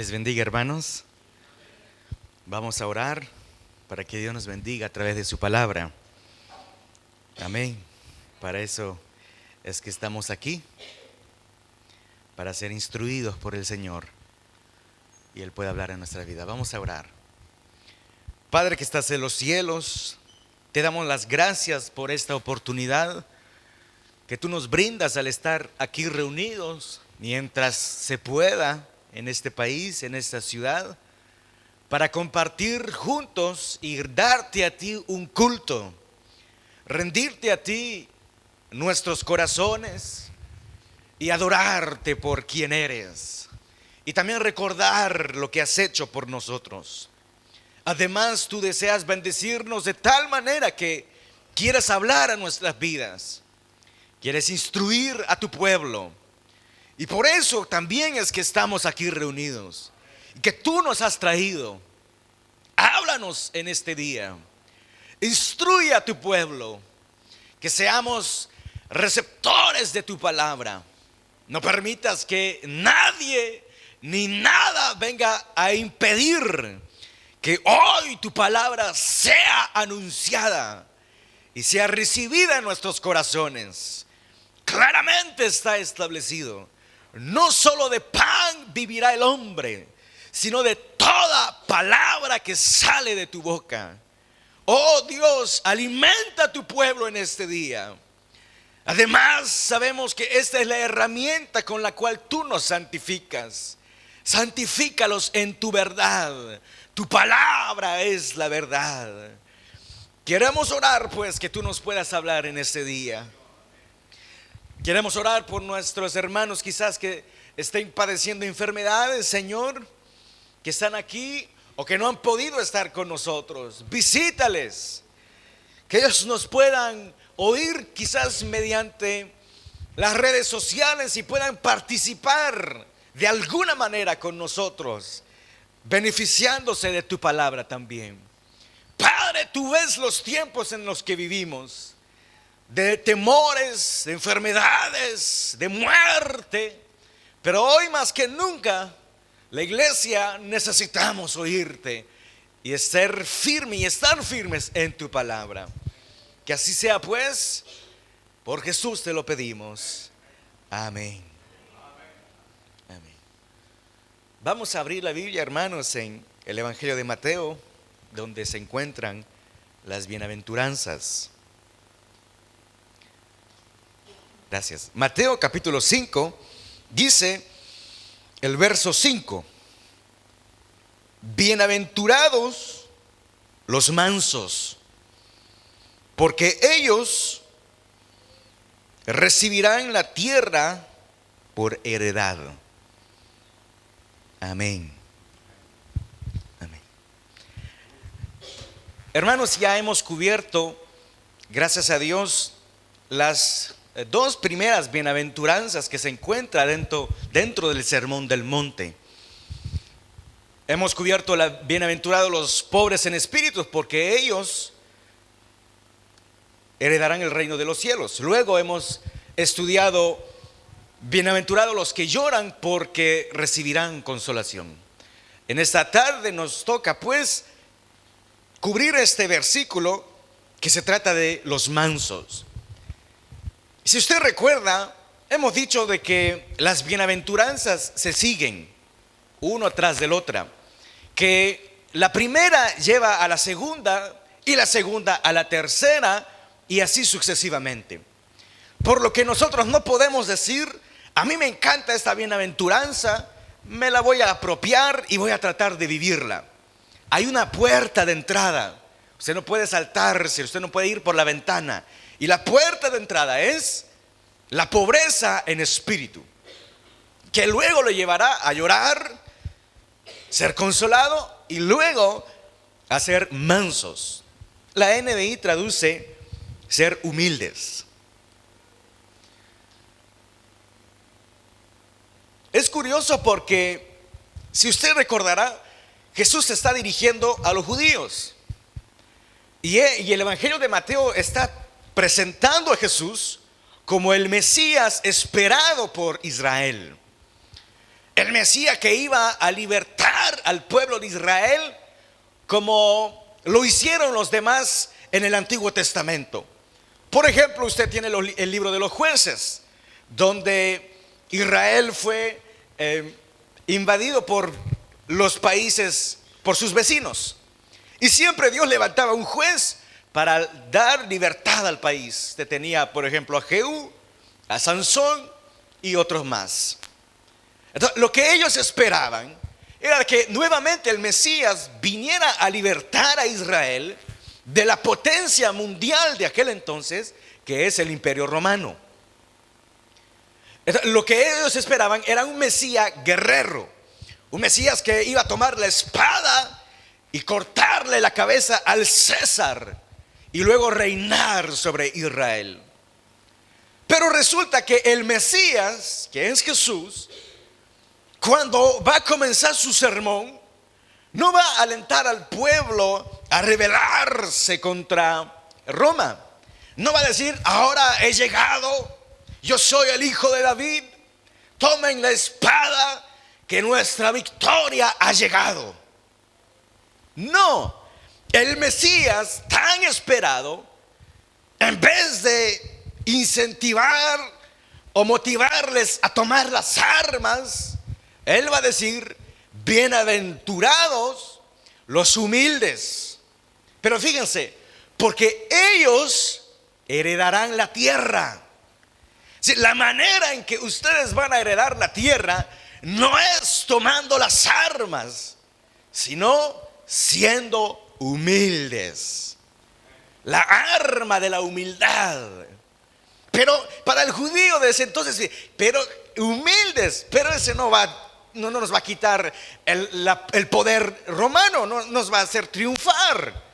Les bendiga, hermanos. Vamos a orar para que Dios nos bendiga a través de su palabra. Amén. Para eso es que estamos aquí, para ser instruidos por el Señor y Él puede hablar en nuestra vida. Vamos a orar. Padre que estás en los cielos, te damos las gracias por esta oportunidad que tú nos brindas al estar aquí reunidos mientras se pueda en este país, en esta ciudad, para compartir juntos y darte a ti un culto, rendirte a ti nuestros corazones y adorarte por quien eres, y también recordar lo que has hecho por nosotros. Además, tú deseas bendecirnos de tal manera que quieres hablar a nuestras vidas, quieres instruir a tu pueblo. Y por eso también es que estamos aquí reunidos, que tú nos has traído. Háblanos en este día, instruye a tu pueblo, que seamos receptores de tu palabra. No permitas que nadie ni nada venga a impedir que hoy tu palabra sea anunciada y sea recibida en nuestros corazones. Claramente está establecido: no solo de pan vivirá el hombre, sino de toda palabra que sale de tu boca. Oh Dios, alimenta a tu pueblo en este día. Además, sabemos que esta es la herramienta con la cual tú nos santificas. Santifícalos en tu verdad. Tu palabra es la verdad. Queremos orar pues que tú nos puedas hablar en este día. Queremos orar por nuestros hermanos quizás que estén padeciendo enfermedades, Señor, que están aquí o que no han podido estar con nosotros. Visítales, que ellos nos puedan oír quizás mediante las redes sociales y puedan participar de alguna manera con nosotros, beneficiándose de tu palabra también. Padre, tú ves los tiempos en los que vivimos, de temores, de enfermedades, de muerte. Pero hoy más que nunca, la iglesia necesitamos oírte y ser firme y estar firmes en tu palabra. Que así sea pues, por Jesús te lo pedimos. Amén. Amén. Vamos a abrir la Biblia, hermanos, en el Evangelio de Mateo, donde se encuentran las bienaventuranzas. Gracias. Mateo capítulo 5 dice el verso 5: bienaventurados los mansos, porque ellos recibirán la tierra por heredad. Amén. Amén. Hermanos, ya hemos cubierto, gracias a Dios, las dos primeras bienaventuranzas que se encuentran dentro del Sermón del Monte. Hemos cubierto la bienaventurados los pobres en espíritu, porque ellos heredarán el reino de los cielos. Luego hemos estudiado bienaventurados los que lloran, porque recibirán consolación. En esta tarde nos toca pues cubrir este versículo que se trata de los mansos. Si usted recuerda, hemos dicho de que las bienaventuranzas se siguen uno tras de la otra, que la primera lleva a la segunda y la segunda a la tercera y así sucesivamente. Por lo que nosotros no podemos decir: a mí me encanta esta bienaventuranza, me la voy a apropiar y voy a tratar de vivirla. Hay una puerta de entrada. Usted no puede saltarse, usted no puede ir por la ventana. Y la puerta de entrada es la pobreza en espíritu, que luego le llevará a llorar, ser consolado y luego a ser mansos. La NBI traduce ser humildes. Es curioso porque, si usted recordará, Jesús se está dirigiendo a los judíos y el Evangelio de Mateo está presentando a Jesús como el Mesías esperado por Israel. el Mesías que iba a libertar al pueblo de Israel, como lo hicieron los demás en el Antiguo Testamento. Por ejemplo, usted tiene el libro de los Jueces, donde Israel fue invadido por los países, por sus vecinos. Y siempre Dios levantaba un juez para dar libertad al país. Usted tenía, por ejemplo, a Jehú, a Sansón y otros más. Entonces, lo que ellos esperaban era que nuevamente el Mesías viniera a libertar a Israel de la potencia mundial de aquel entonces, que es el Imperio Romano. Entonces, lo que ellos esperaban era un Mesías guerrero, un Mesías que iba a tomar la espada y cortarle la cabeza al César y luego reinar sobre Israel. Pero resulta que el Mesías, que es Jesús, cuando va a comenzar su sermón, no va a alentar al pueblo a rebelarse contra Roma. No va a decir: ahora he llegado, yo soy el hijo de David, tomen la espada, que nuestra victoria ha llegado. No, el Mesías tan esperado, en vez de incentivar o motivarles a tomar las armas, Él va a decir: bienaventurados los humildes. Pero fíjense, porque ellos heredarán la tierra. La manera en que ustedes van a heredar la tierra no es tomando las armas, sino siendo humildes. La arma de la humildad. Pero para el judío de ese entonces, pero humildes, pero ese no nos va a quitar el poder romano, no nos va a hacer triunfar.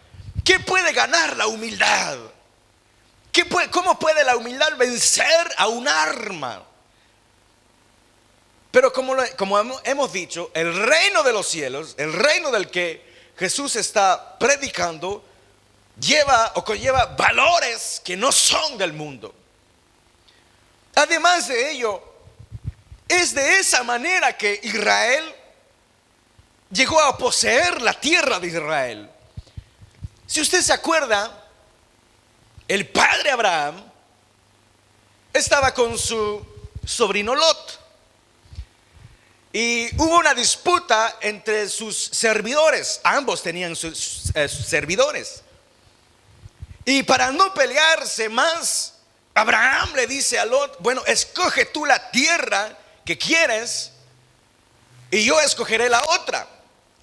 ¿Qué puede ganar la humildad? ¿Cómo puede la humildad vencer a un arma? Pero como hemos dicho, el reino de los cielos, el reino del que Jesús está predicando, conlleva valores que no son del mundo. Además de ello, es de esa manera que Israel llegó a poseer la tierra de Israel. Si usted se acuerda, el padre Abraham estaba con su sobrino Lot, y hubo una disputa entre sus servidores. Ambos tenían sus servidores, y para no pelearse más, Abraham le dice a Lot: bueno, escoge tú la tierra que quieres y yo escogeré la otra.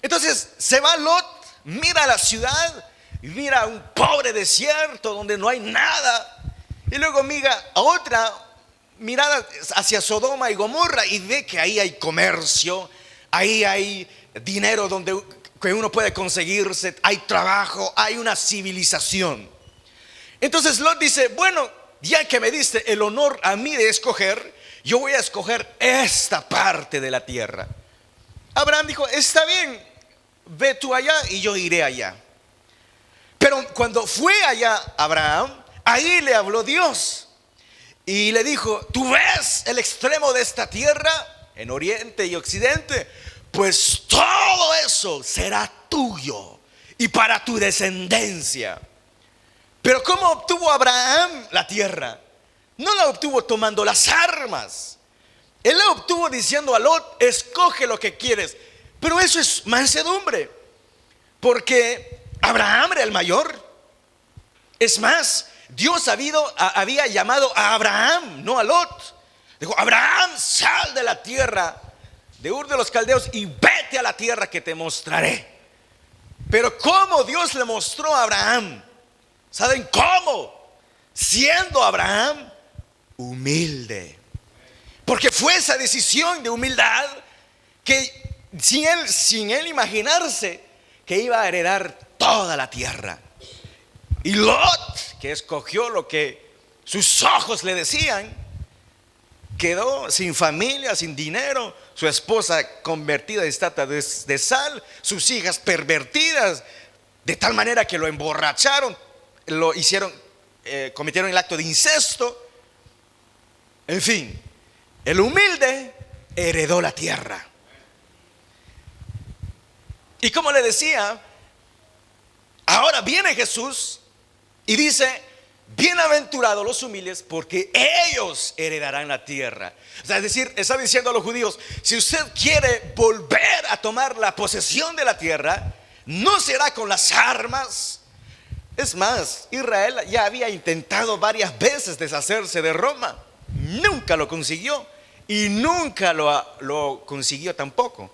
Entonces se va Lot, mira la ciudad, mira un pobre desierto donde no hay nada, y luego mira a otra mirada hacia Sodoma y Gomorra y ve que ahí hay comercio, ahí hay dinero que uno puede conseguirse, hay trabajo, hay una civilización. Entonces Lot dice: bueno, ya que me diste el honor a mí de escoger, yo voy a escoger esta parte de la tierra. Abraham dijo: está bien, ve tú allá y yo iré allá. Pero cuando fue allá Abraham, ahí le habló Dios y le dijo: tú ves el extremo de esta tierra, en oriente y occidente, pues todo eso será tuyo y para tu descendencia. Pero ¿cómo obtuvo Abraham la tierra? No la obtuvo tomando las armas. Él la obtuvo diciendo a Lot: escoge lo que quieres. Pero eso es mansedumbre, porque Abraham era el mayor. Es más, Dios había llamado a Abraham, no a Lot. Dijo: Abraham, sal de la tierra de Ur de los Caldeos y vete a la tierra que te mostraré. Pero ¿cómo Dios le mostró a Abraham? ¿Saben cómo? Siendo Abraham humilde. Porque fue esa decisión de humildad que sin él imaginarse que iba a heredar toda la tierra. Y Lot, que escogió lo que sus ojos le decían, quedó sin familia, sin dinero, su esposa convertida en estatua de sal, sus hijas pervertidas, de tal manera que lo emborracharon, cometieron el acto de incesto. En fin, el humilde heredó la tierra. Y como le decía, ahora viene Jesús y dice: bienaventurados los humildes, porque ellos heredarán la tierra. O sea, es decir, está diciendo a los judíos: si usted quiere volver a tomar la posesión de la tierra, no será con las armas. Es más, Israel ya había intentado varias veces deshacerse de Roma. Nunca lo consiguió y nunca lo consiguió tampoco.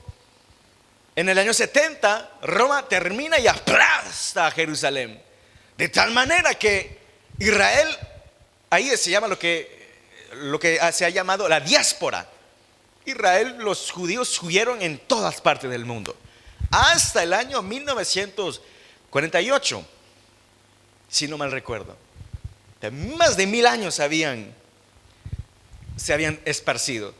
En el año 70, Roma termina y aplasta a Jerusalén. De tal manera que Israel, ahí se llama lo que se ha llamado la diáspora. Israel, los judíos huyeron en todas partes del mundo hasta el año 1948, si no mal recuerdo. Más de 1000 años se habían esparcido.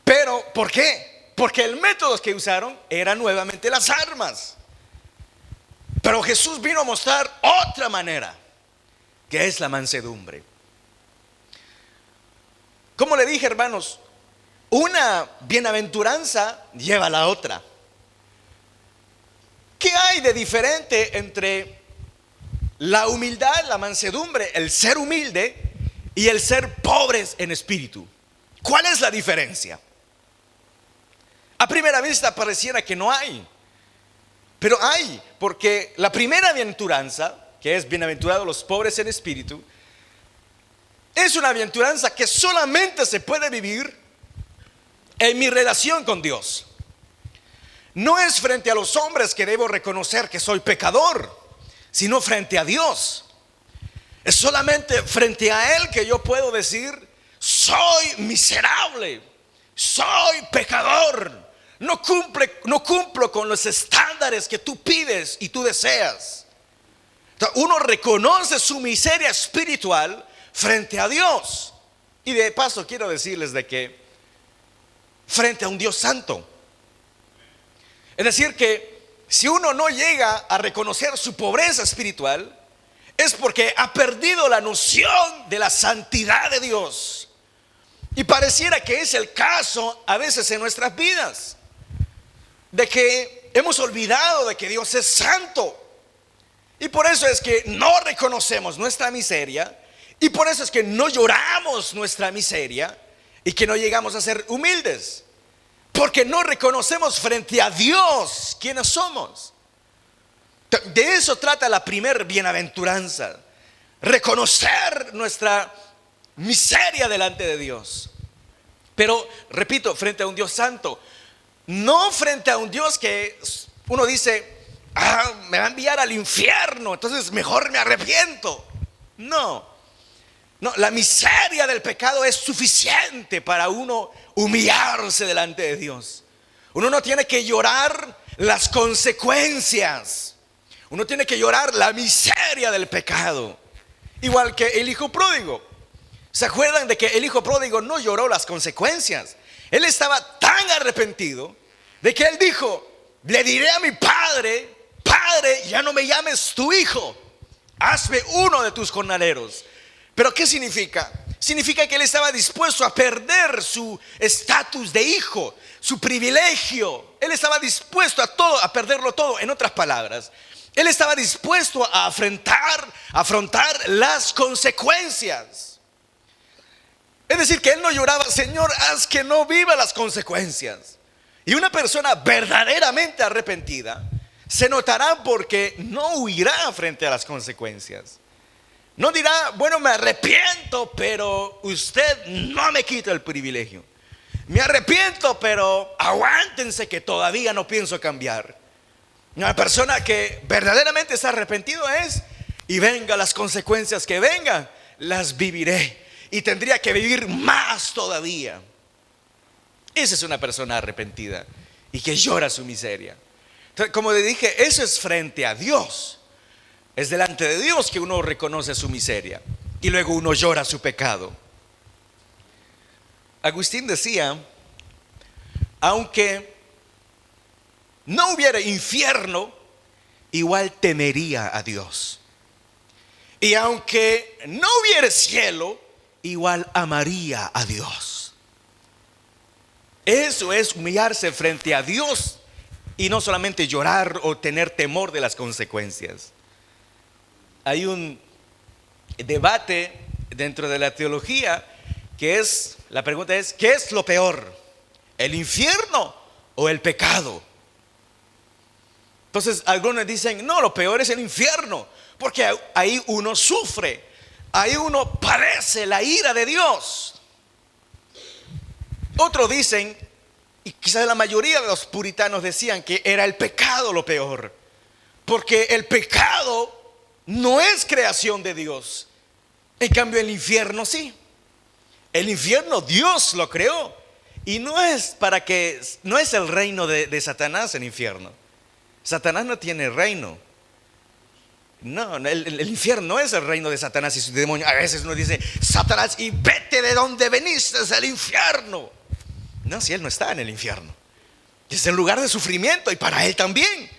Pero ¿por qué? Porque el método que usaron era nuevamente las armas. Pero Jesús vino a mostrar otra manera, que es la mansedumbre. Como le dije, hermanos, una bienaventuranza lleva a la otra. ¿Qué hay de diferente entre la humildad, la mansedumbre, el ser humilde y el ser pobres en espíritu? ¿Cuál es la diferencia? A primera vista pareciera que no hay, pero hay, porque la primera bienaventuranza, que es bienaventurados los pobres en espíritu, es una bienaventuranza que solamente se puede vivir en mi relación con Dios. No es frente a los hombres que debo reconocer que soy pecador, sino frente a Dios. Es solamente frente a Él que yo puedo decir: soy miserable, soy pecador, no cumplo con los estándares que tú pides y tú deseas. Entonces, uno reconoce su miseria espiritual frente a Dios. Y de paso quiero decirles de que frente a un Dios santo. Es decir, que si uno no llega a reconocer su pobreza espiritual, es porque ha perdido la noción de la santidad de Dios. Y pareciera que es el caso a veces en nuestras vidas, de que hemos olvidado de que Dios es santo. Y por eso es que no reconocemos nuestra miseria, y por eso es que no lloramos nuestra miseria, y que no llegamos a ser humildes, porque no reconocemos frente a Dios quiénes somos. De eso trata la primer bienaventuranza: reconocer nuestra miseria delante de Dios. Pero repito, frente a un Dios santo, no frente a un Dios que uno dice: me va a enviar al infierno, entonces mejor me arrepiento. No, la miseria del pecado es suficiente para uno humillarse delante de Dios. Uno no tiene que llorar las consecuencias, uno tiene que llorar la miseria del pecado. Igual que el hijo pródigo. ¿Se acuerdan de que el hijo pródigo no lloró las consecuencias? Él estaba tan arrepentido de que él dijo: le diré a mi padre: Padre, ya no me llames tu hijo, hazme uno de tus jornaleros. ¿Pero qué significa? Significa que él estaba dispuesto a perder su estatus de hijo, su privilegio. Él estaba dispuesto a perderlo todo. En otras palabras, él estaba dispuesto a afrontar las consecuencias. Es decir, que él no lloraba: Señor, haz que no viva las consecuencias. Y una persona verdaderamente arrepentida se notará porque no huirá frente a las consecuencias. No dirá: bueno, me arrepiento, pero usted no me quita el privilegio. Me arrepiento, pero aguántense que todavía no pienso cambiar. Una persona que verdaderamente está arrepentido es: y venga las consecuencias que vengan, las viviré, y tendría que vivir más todavía. Esa es una persona arrepentida y que llora su miseria. Entonces, como le dije, eso es frente a Dios. Es delante de Dios que uno reconoce su miseria y luego uno llora su pecado. Agustín decía: aunque no hubiera infierno, igual temería a Dios. Y aunque no hubiera cielo, igual amaría a Dios. Eso es humillarse frente a Dios y no solamente llorar o tener temor de las consecuencias. Hay un debate dentro de la teología la pregunta es: ¿qué es lo peor? ¿El infierno o el pecado? Entonces algunos dicen: no, lo peor es el infierno, porque ahí uno sufre, ahí uno padece la ira de Dios. Otros dicen, y quizás la mayoría de los puritanos decían, que era el pecado lo peor, porque el pecado no es creación de Dios. En cambio el infierno sí. El infierno Dios lo creó, y no es el reino de Satanás el infierno. Satanás no tiene reino. No, el infierno no es el reino de Satanás y sus demonios. A veces uno dice: Satanás, y vete de donde veniste, es el infierno. No, si él no está en el infierno, es el lugar de sufrimiento, y para él también.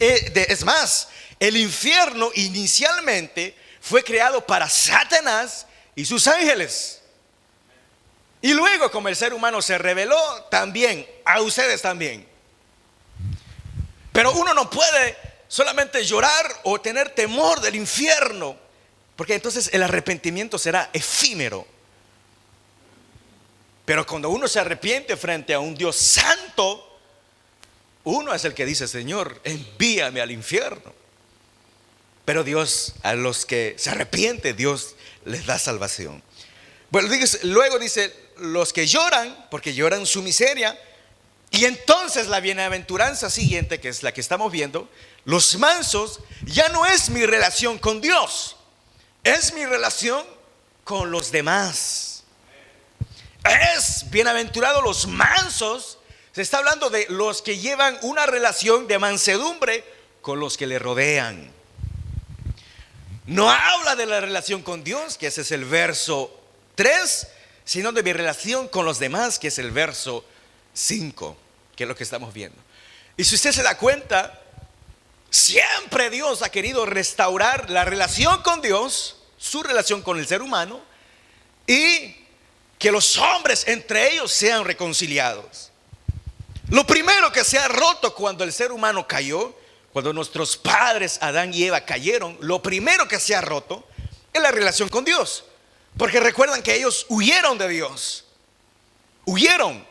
Es más, el infierno inicialmente fue creado para Satanás y sus ángeles. Y luego, como el ser humano se rebeló, también a ustedes también. Pero uno no puede solamente llorar o tener temor del infierno, porque entonces el arrepentimiento será efímero. Pero cuando uno se arrepiente frente a un Dios santo, uno es el que dice: Señor, envíame al infierno. Pero Dios, a los que se arrepienten, Dios les da salvación. Bueno, luego dice: los que lloran, porque lloran su miseria. Y entonces la bienaventuranza siguiente, que es la que estamos viendo: los mansos, ya no es mi relación con Dios, es mi relación con los demás. Es bienaventurado los mansos. Se está hablando de los que llevan una relación de mansedumbre con los que le rodean. No habla de la relación con Dios, que ese es el verso 3, sino de mi relación con los demás, que es el verso 5, que es lo que estamos viendo. Y si usted se da cuenta, siempre Dios ha querido restaurar la relación con Dios, su relación con el ser humano, y que los hombres entre ellos sean reconciliados. Lo primero que se ha roto cuando el ser humano cayó, cuando nuestros padres Adán y Eva cayeron, lo primero que se ha roto es la relación con Dios. Porque recuerdan que ellos huyeron de Dios. Huyeron.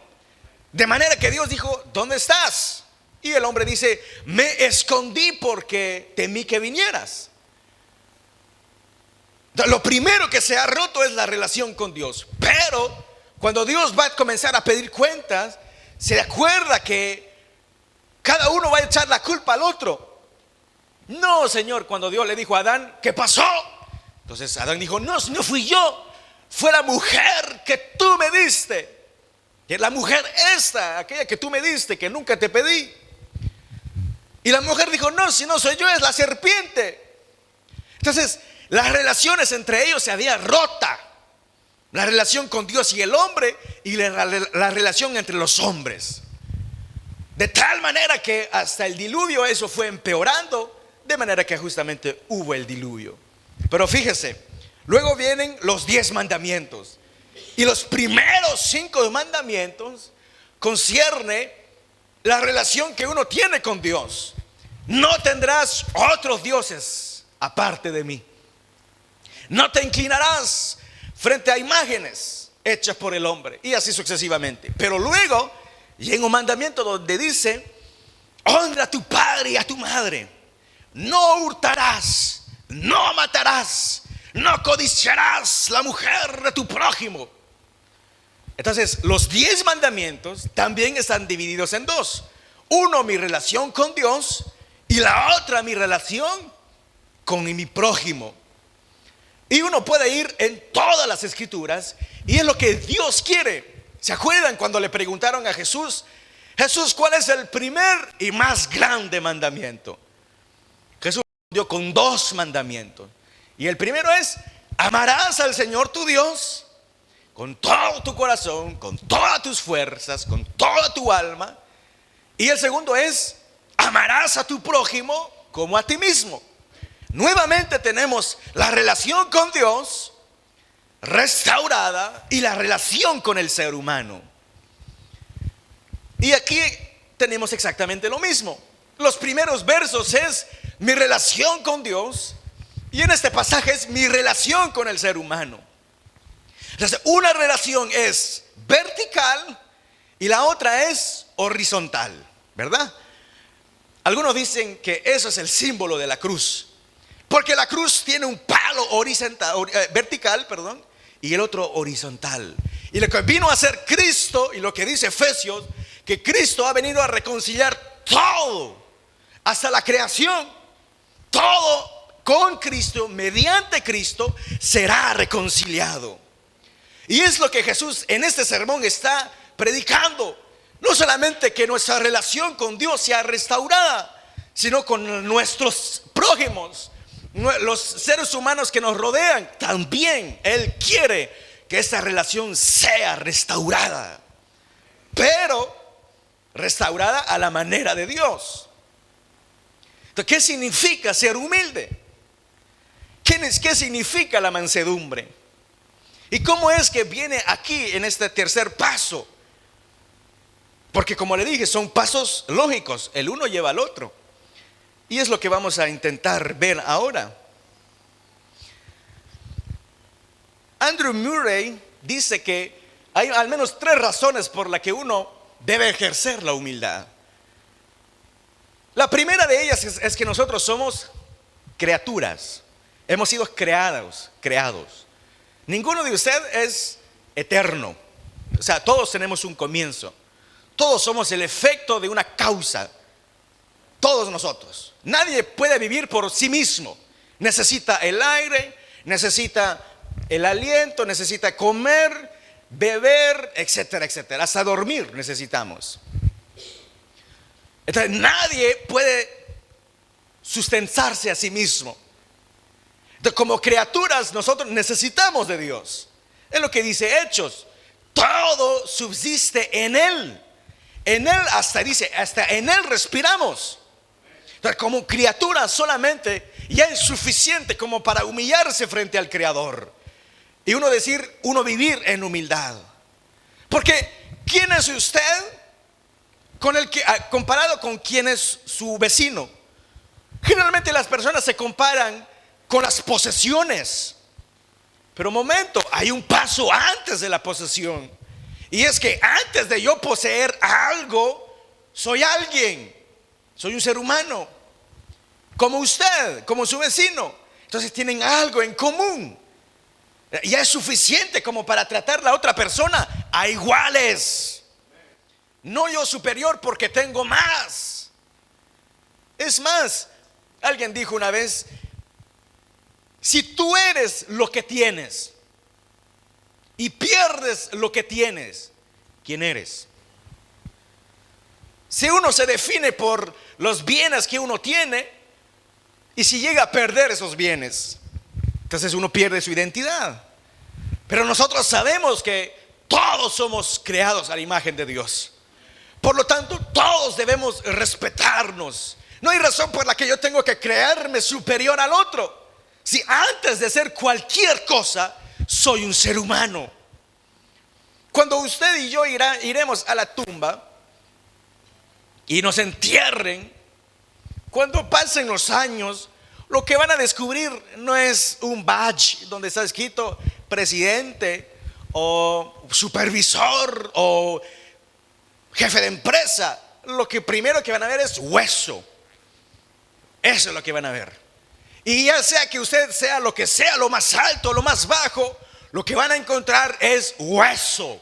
De manera que Dios dijo: ¿dónde estás? Y el hombre dice: me escondí porque temí que vinieras. Lo primero que se ha roto es la relación con Dios. Pero cuando Dios va a comenzar a pedir cuentas, se acuerda que cada uno va a echar la culpa al otro. No, Señor, cuando Dios le dijo a Adán: ¿qué pasó? Entonces Adán dijo: no fui yo, fue la mujer que tú me diste. Que la mujer esta, aquella que tú me diste, que nunca te pedí. Y la mujer dijo: no, si no soy yo, es la serpiente. Entonces las relaciones entre ellos se habían rota. La relación con Dios y el hombre, y la relación entre los hombres. De tal manera que hasta el diluvio eso fue empeorando, de manera que justamente hubo el diluvio. Pero fíjese, luego vienen los 10 mandamientos. Y los primeros 5 mandamientos concierne la relación que uno tiene con Dios. No tendrás otros dioses aparte de mí. No te inclinarás frente a imágenes hechas por el hombre, y así sucesivamente. Pero luego llega un mandamiento donde dice: honra a tu padre y a tu madre. No hurtarás, no matarás, no codiciarás la mujer de tu prójimo. Entonces los 10 mandamientos también están divididos en 2. Uno, mi relación con Dios, y la otra, mi relación con mi prójimo. Y uno puede ir en todas las escrituras, y es lo que Dios quiere. ¿Se acuerdan cuando le preguntaron a Jesús: Jesús, ¿cuál es el primer y más grande mandamiento? Jesús respondió con 2 mandamientos. Y el primero es: amarás al Señor tu Dios con todo tu corazón, con todas tus fuerzas, con toda tu alma. Y el segundo es: amarás a tu prójimo como a ti mismo. Nuevamente tenemos la relación con Dios restaurada y la relación con el ser humano. Y aquí tenemos exactamente lo mismo. Los primeros versos es mi relación con Dios, y en este pasaje es mi relación con el ser humano. Entonces, una relación es vertical y la otra es horizontal, ¿verdad? Algunos dicen que eso es el símbolo de la cruz, porque la cruz tiene un palo vertical, y el otro horizontal. Y lo que vino a hacer Cristo, y lo que dice Efesios, que Cristo ha venido a reconciliar todo, hasta la creación, todo con Cristo, mediante Cristo, será reconciliado. Y es lo que Jesús en este sermón está predicando. No solamente que nuestra relación con Dios sea restaurada, sino con nuestros prójimos, los seres humanos que nos rodean. También Él quiere que esta relación sea restaurada, pero restaurada a la manera de Dios. Entonces, ¿qué significa ser humilde? ¿Qué significa la mansedumbre? ¿Y cómo es que viene aquí en este tercer paso? Porque como le dije, son pasos lógicos, el uno lleva al otro. Y es lo que vamos a intentar ver ahora. Andrew Murray dice que hay al menos 3 razones por las que uno debe ejercer la humildad. La primera de ellas es que nosotros somos criaturas. Hemos sido creados. Ninguno de ustedes es eterno. O sea, todos tenemos un comienzo. Todos somos el efecto de una causa. Todos nosotros. Nadie puede vivir por sí mismo. Necesita el aire, necesita el aliento, necesita comer, beber, etcétera, etcétera. Hasta dormir necesitamos. Entonces nadie puede sustentarse a sí mismo. Entonces, como criaturas nosotros necesitamos de Dios. Es lo que dice Hechos. Todo subsiste en Él. En Él hasta en Él respiramos. Entonces, como criatura solamente ya es suficiente como para humillarse frente al Creador. Y uno vivir en humildad. Porque ¿quién es usted comparado con quién es su vecino? Generalmente las personas se comparan con las posesiones. Pero momento, hay un paso antes de la posesión. Y es que antes de yo poseer algo, soy alguien. Soy un ser humano. Como usted, como su vecino. Entonces tienen algo en común. Ya es suficiente como para tratar a la otra persona a iguales. No yo superior porque tengo más. Es más, alguien dijo una vez: si tú eres lo que tienes y pierdes lo que tienes, ¿quién eres? Si uno se define por los bienes que uno tiene, y si llega a perder esos bienes, entonces uno pierde su identidad. Pero nosotros sabemos que todos somos creados a la imagen de Dios. Por lo tanto, todos debemos respetarnos. No hay razón por la que yo tengo que creerme superior al otro, si antes de ser cualquier cosa soy un ser humano. Cuando usted y yo iremos a la tumba y nos entierren, cuando pasen los años, lo que van a descubrir no es un badge donde está escrito presidente o supervisor o jefe de empresa. Lo que primero que van a ver es hueso. Eso es lo que van a ver. Y ya sea que usted sea, lo más alto, lo más bajo, lo que van a encontrar es hueso.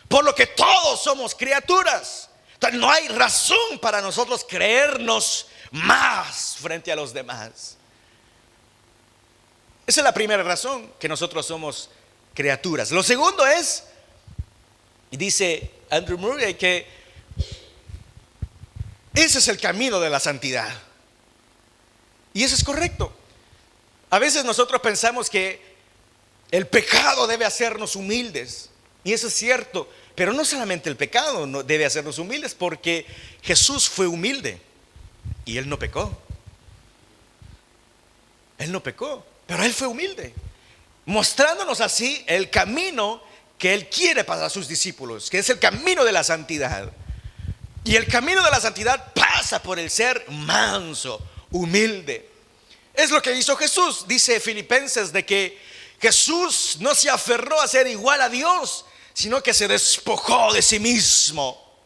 Por lo que todos somos criaturas. Entonces no hay razón para nosotros creernos más frente a los demás. Esa es la primera razón, que nosotros somos criaturas. Lo segundo es, y dice Andrew Murray, que ese es el camino de la santidad. Y eso es correcto. A veces nosotros pensamos que el pecado debe hacernos humildes. Y eso es cierto. Pero no solamente el pecado debe hacernos humildes, porque Jesús fue humilde y Él no pecó. Él no pecó, pero Él fue humilde, mostrándonos así el camino que Él quiere para sus discípulos, que es el camino de la santidad. Y el camino de la santidad pasa por el ser manso, humilde. Es lo que hizo Jesús. Dice Filipenses de que Jesús no se aferró a ser igual a Dios, sino que se despojó de sí mismo.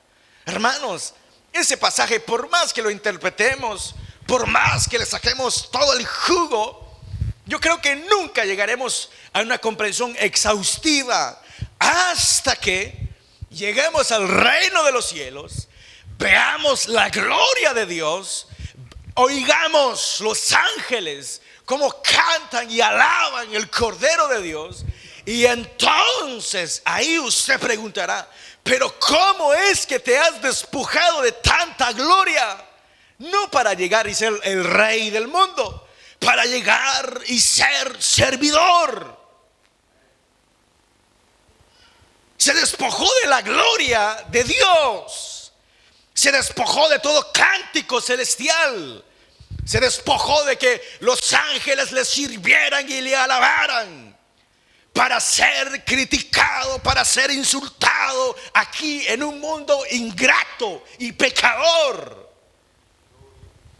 Hermanos, ese pasaje, por más que lo interpretemos, por más que le saquemos todo el jugo, yo creo que nunca llegaremos a una comprensión exhaustiva hasta que lleguemos al reino de los cielos, veamos la gloria de Dios, oigamos los ángeles cómo cantan y alaban el Cordero de Dios. Y entonces ahí usted preguntará: pero ¿cómo es que te has despojado de tanta gloria? No para llegar y ser el rey del mundo, para llegar y ser servidor. Se despojó de la gloria de Dios, se despojó de todo cántico celestial, se despojó de que los ángeles le sirvieran y le alabaran, para ser criticado, para ser insultado aquí en un mundo ingrato y pecador.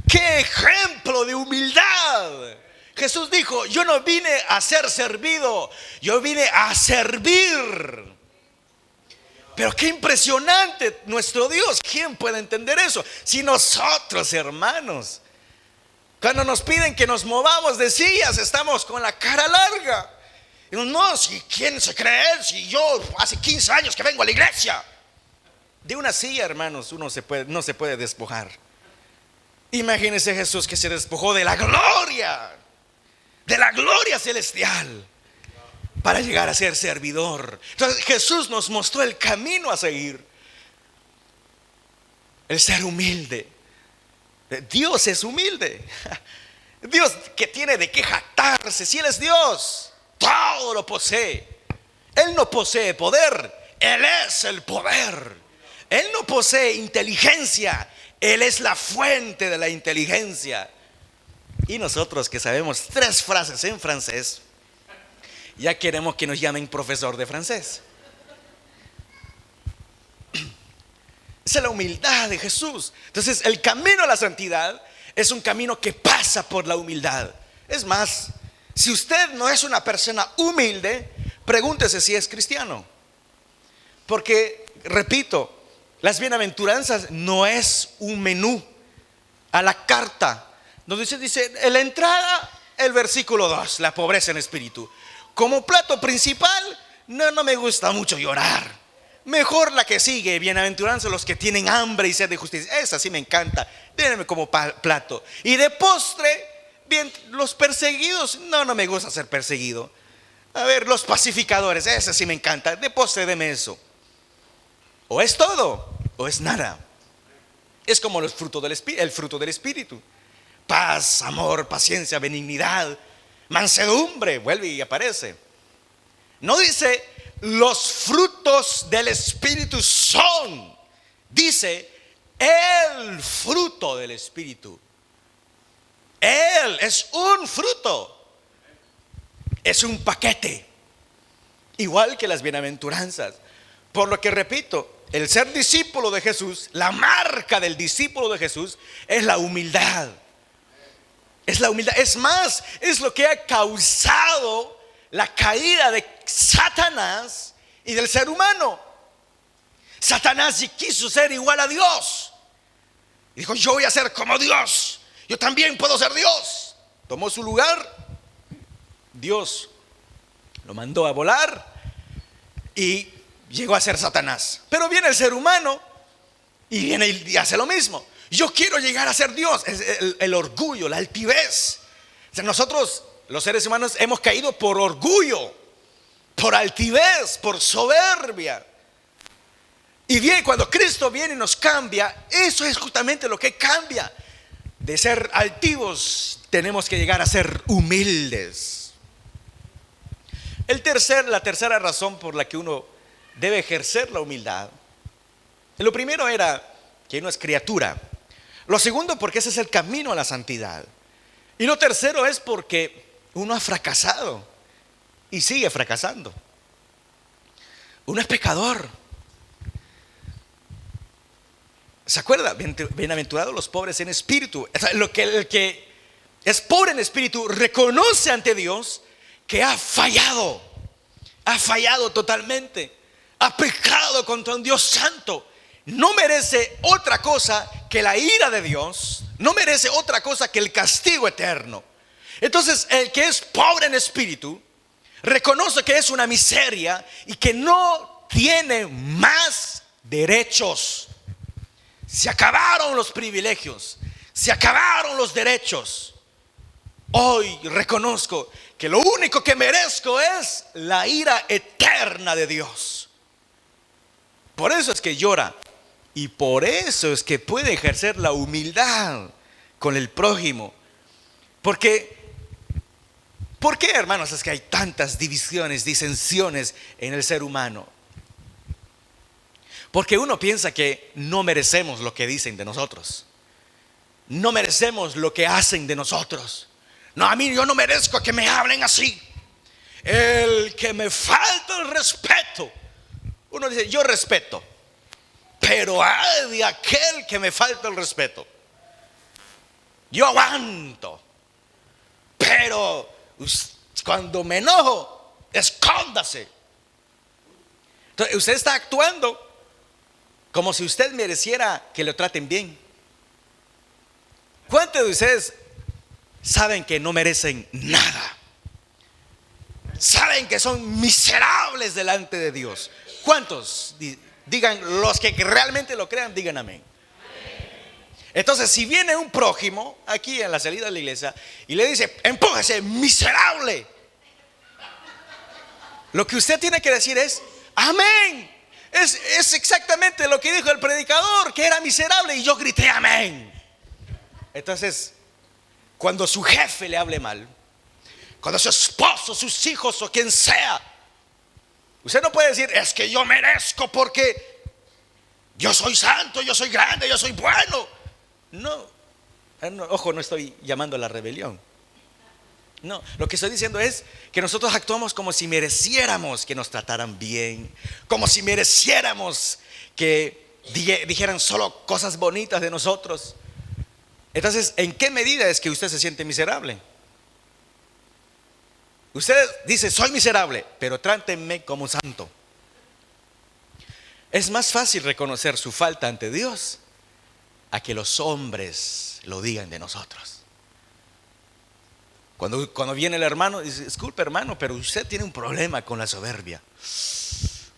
¡Qué ejemplo de humildad! Jesús dijo: yo no vine a ser servido, yo vine a servir. Pero qué impresionante nuestro Dios. ¿Quién puede entender eso? Si nosotros, hermanos, cuando nos piden que nos movamos de sillas, estamos con la cara larga. Y no, si quién se cree él, si yo hace 15 años que vengo a la iglesia. De una silla, hermanos, uno no se puede despojar. Imagínense Jesús, que se despojó de la gloria celestial, para llegar a ser servidor. Entonces Jesús nos mostró el camino a seguir, el ser humilde. Dios es humilde. Dios, que tiene de qué jactarse. Si Él es Dios, todo lo posee. Él no posee poder, Él es el poder. Él no posee inteligencia, Él es la fuente de la inteligencia. Y nosotros, que sabemos 3 frases en francés, ya queremos que nos llamen profesor de francés. Esa es la humildad de Jesús. Entonces el camino a la santidad es un camino que pasa por la humildad. Es más, si usted no es una persona humilde, pregúntese si es cristiano. Porque, repito, las bienaventuranzas no es un menú a la carta, donde se dice en la entrada el versículo 2, la pobreza en espíritu. Como plato principal, no me gusta mucho llorar. Mejor la que sigue: bienaventuranza los que tienen hambre y sed de justicia. Esa sí me encanta, denme como plato. Y de postre, bien, los perseguidos. No me gusta ser perseguido. A ver, los pacificadores, esa sí me encanta. De postre deme eso. O es todo o es nada. Es como el fruto del espíritu: paz, amor, paciencia, benignidad, mansedumbre. Vuelve y aparece. No dice los frutos del espíritu son, dice el fruto del espíritu. Él es un fruto, es un paquete, igual que las bienaventuranzas. Por lo que repito, el ser discípulo de Jesús, la marca del discípulo de Jesús es la humildad. Es la humildad. Es más, es lo que ha causado la caída de Satanás y del ser humano. Satanás quiso ser igual a Dios. Dijo: yo voy a ser como Dios, yo también puedo ser Dios. Tomó su lugar. Dios lo mandó a volar y llegó a ser Satanás. Pero viene el ser humano y viene y hace lo mismo. Yo quiero llegar a ser Dios. Es el orgullo, la altivez. O sea, nosotros, los seres humanos, hemos caído por orgullo, por altivez, por soberbia. Y bien, cuando Cristo viene y nos cambia, eso es justamente lo que cambia. De ser altivos, tenemos que llegar a ser humildes. La tercera razón por la que uno debe ejercer la humildad. Lo primero era que uno es criatura. Lo segundo, porque ese es el camino a la santidad. Y lo tercero es porque uno ha fracasado y sigue fracasando. Uno es pecador. ¿Se acuerda? Bienaventurados los pobres en espíritu. El que es pobre en espíritu reconoce ante Dios que ha fallado totalmente, ha pecado contra un Dios santo. No merece otra cosa que la ira de Dios, no merece otra cosa que el castigo eterno. Entonces, el que es pobre en espíritu reconoce que es una miseria y que no tiene más derechos. Se acabaron los privilegios, se acabaron los derechos. Hoy reconozco que lo único que merezco es la ira eterna de Dios. Por eso es que llora y por eso es que puede ejercer la humildad con el prójimo. ¿Por qué, hermanos, es que hay tantas divisiones, disensiones en el ser humano? Porque uno piensa que no merecemos lo que dicen de nosotros, no merecemos lo que hacen de nosotros. No, a mí yo no merezco que me hablen así. El que me falta el respeto, uno dice yo respeto, pero ay de aquel que me falta el respeto. Yo aguanto, pero cuando me enojo, escóndase. Entonces usted está actuando como si usted mereciera que lo traten bien. ¿Cuántos de ustedes saben que no merecen nada? Saben que son miserables delante de Dios. ¿Cuántos? Digan, los que realmente lo crean, digan amén. Entonces, si viene un prójimo aquí en la salida de la iglesia y le dice, empújese, miserable, lo que usted tiene que decir es, amén. Es exactamente lo que dijo el predicador, que era miserable, y yo grité amén. Entonces, cuando su jefe le hable mal, cuando su esposo, sus hijos o quien sea, usted no puede decir, es que yo merezco porque yo soy santo, yo soy grande, yo soy bueno. No, ojo, no estoy llamando a la rebelión. No, lo que estoy diciendo es que nosotros actuamos como si mereciéramos que nos trataran bien, como si mereciéramos que dijeran solo cosas bonitas de nosotros. Entonces, ¿en qué medida es que usted se siente miserable? Usted dice, soy miserable, pero trátenme como santo. Es más fácil reconocer su falta ante Dios a que los hombres lo digan de nosotros. Cuando viene el hermano, dice, disculpe hermano, pero usted tiene un problema con la soberbia.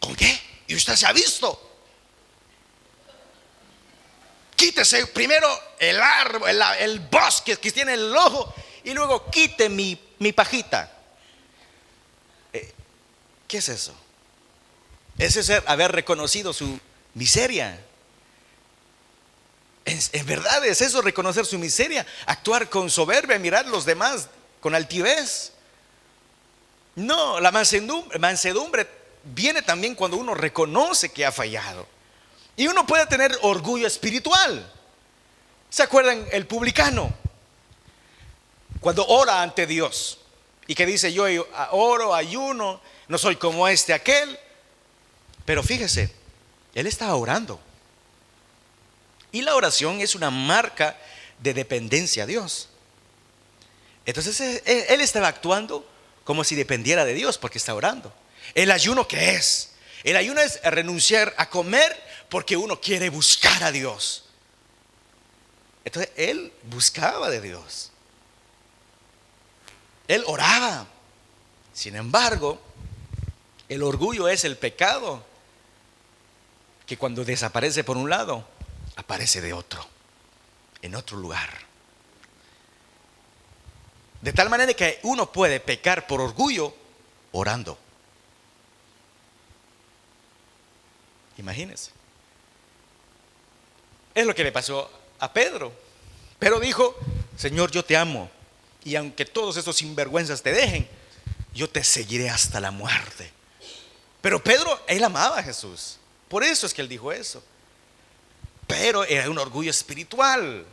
¿Con qué? ¿Y usted se ha visto? Quítese primero el árbol, el bosque que tiene el ojo, y luego quite mi pajita. ¿Qué es eso? Ese es haber reconocido su miseria. En verdad es eso, reconocer su miseria, actuar con soberbia, mirar a los demás con altivez. No, la mansedumbre viene también cuando uno reconoce que ha fallado. Y uno puede tener orgullo espiritual. ¿Se acuerdan el publicano? Cuando ora ante Dios y que dice, yo oro, ayuno, no soy como aquel. Pero fíjese, él estaba orando. Y la oración es una marca de dependencia a Dios. Entonces él estaba actuando como si dependiera de Dios porque está orando. ¿El ayuno qué es? El ayuno es renunciar a comer porque uno quiere buscar a Dios. Entonces él buscaba de Dios. Él oraba. Sin embargo, el orgullo es el pecado que cuando desaparece por un lado, aparece de otro, en otro lugar. De tal manera que uno puede pecar por orgullo orando. Imagínense. Es lo que le pasó a Pedro. Pero dijo, Señor, yo te amo, y aunque todos estos sinvergüenzas te dejen, yo te seguiré hasta la muerte. Pero Pedro, él amaba a Jesús. Por eso es que él dijo eso. Pero era un orgullo espiritual,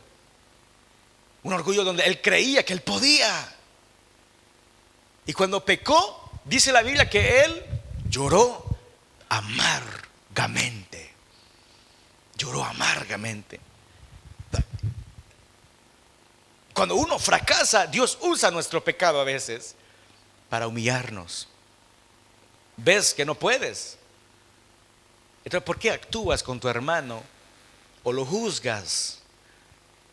un orgullo donde él creía que él podía. Y cuando pecó, dice la Biblia que él lloró amargamente. lloró amargamente. Cuando uno fracasa, Dios usa nuestro pecado a veces para humillarnos. Ves que no puedes. Entonces, ¿por qué actúas con tu hermano o lo juzgas?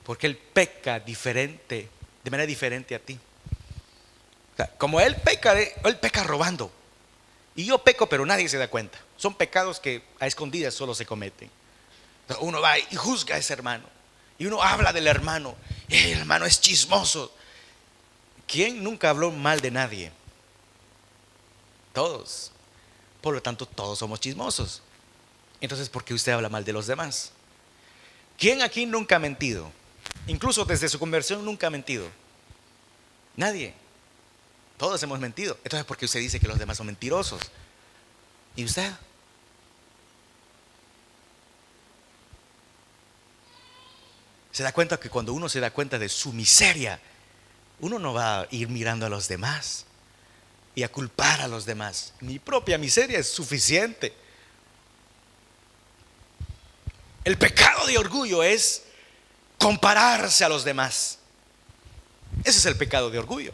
Porque él peca diferente, de manera diferente a ti. O sea, como él peca robando. Y yo peco, pero nadie se da cuenta. Son pecados que a escondidas solo se cometen. Entonces, uno va y juzga a ese hermano. Y uno habla del hermano. El hermano es chismoso. ¿Quién nunca habló mal de nadie? Todos. Por lo tanto, todos somos chismosos. Entonces, ¿por qué usted habla mal de los demás? ¿Quién aquí nunca ha mentido? Incluso desde su conversión nunca ha mentido. Nadie. Todos hemos mentido. Entonces, ¿por qué usted dice que los demás son mentirosos? ¿Y usted? Se da cuenta que cuando uno se da cuenta de su miseria, uno no va a ir mirando a los demás y a culpar a los demás. Mi propia miseria es suficiente. El pecado de orgullo es compararse a los demás. Ese es el pecado de orgullo.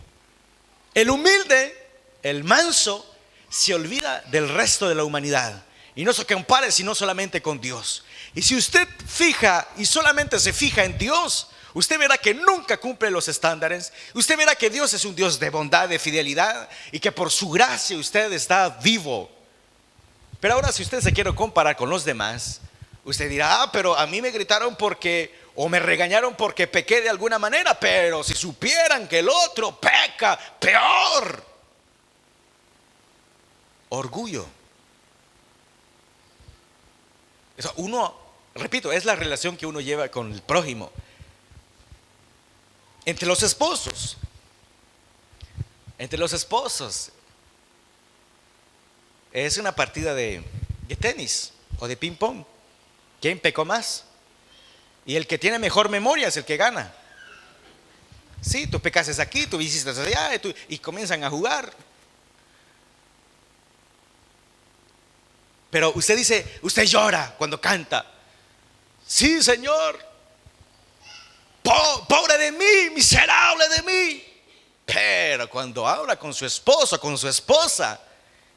El humilde, el manso, se olvida del resto de la humanidad y no se compare sino solamente con Dios. Y si usted fija y solamente se fija en Dios, usted verá que nunca cumple los estándares. Usted verá que Dios es un Dios de bondad, de fidelidad, y que por su gracia usted está vivo. Pero ahora, si usted se quiere comparar con los demás, usted dirá: pero a mí me gritaron porque, o me regañaron porque pequé de alguna manera. Pero si supieran que el otro peca peor. Orgullo. Uno, repito, es la relación que uno lleva con el prójimo. Entre los esposos. Es una partida de tenis o de ping pong. ¿Quién pecó más? Y el que tiene mejor memoria es el que gana. Sí, tú pecaste aquí, tú hiciste allá, y comienzan a jugar. Pero usted dice, usted llora cuando canta. Sí, Señor. Pobre de mí, miserable de mí. Pero cuando habla con su esposo, con su esposa,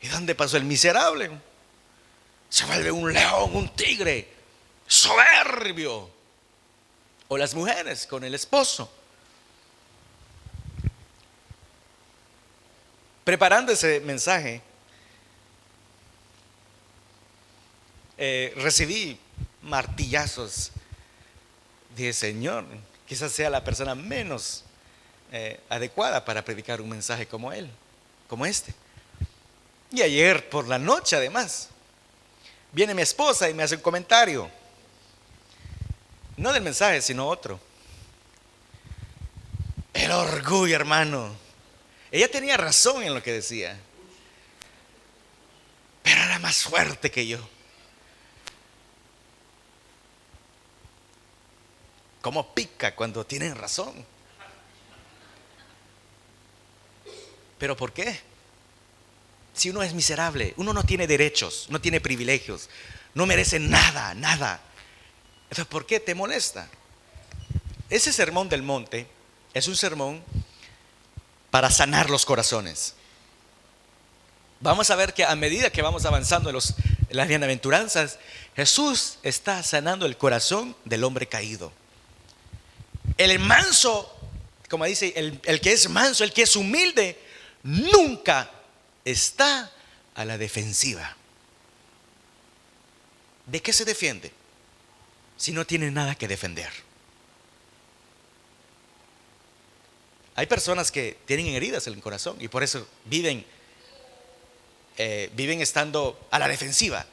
¿y dónde pasó el miserable? Se vuelve un león, un tigre, soberbio. O las mujeres con el esposo. Preparando ese mensaje, recibí martillazos. Dije: Señor, quizás sea la persona menos adecuada para predicar un mensaje como este. Y ayer por la noche, además, viene mi esposa y me hace un comentario, no del mensaje, sino otro. El orgullo, hermano. Ella tenía razón en lo que decía, pero era más fuerte que yo. Cómo pica cuando tienen razón. ¿Pero por qué? Si uno es miserable, uno no tiene derechos, no tiene privilegios, no merece nada. Entonces, ¿por qué te molesta? Ese sermón del monte es un sermón para sanar los corazones. Vamos a ver que a medida que vamos avanzando en las bienaventuranzas, Jesús está sanando el corazón del hombre caído. El manso, como dice, el que es manso, el que es humilde, nunca está a la defensiva. ¿De qué se defiende? Si no tiene nada que defender. Hay personas que tienen heridas en el corazón y por eso viven estando a la defensiva.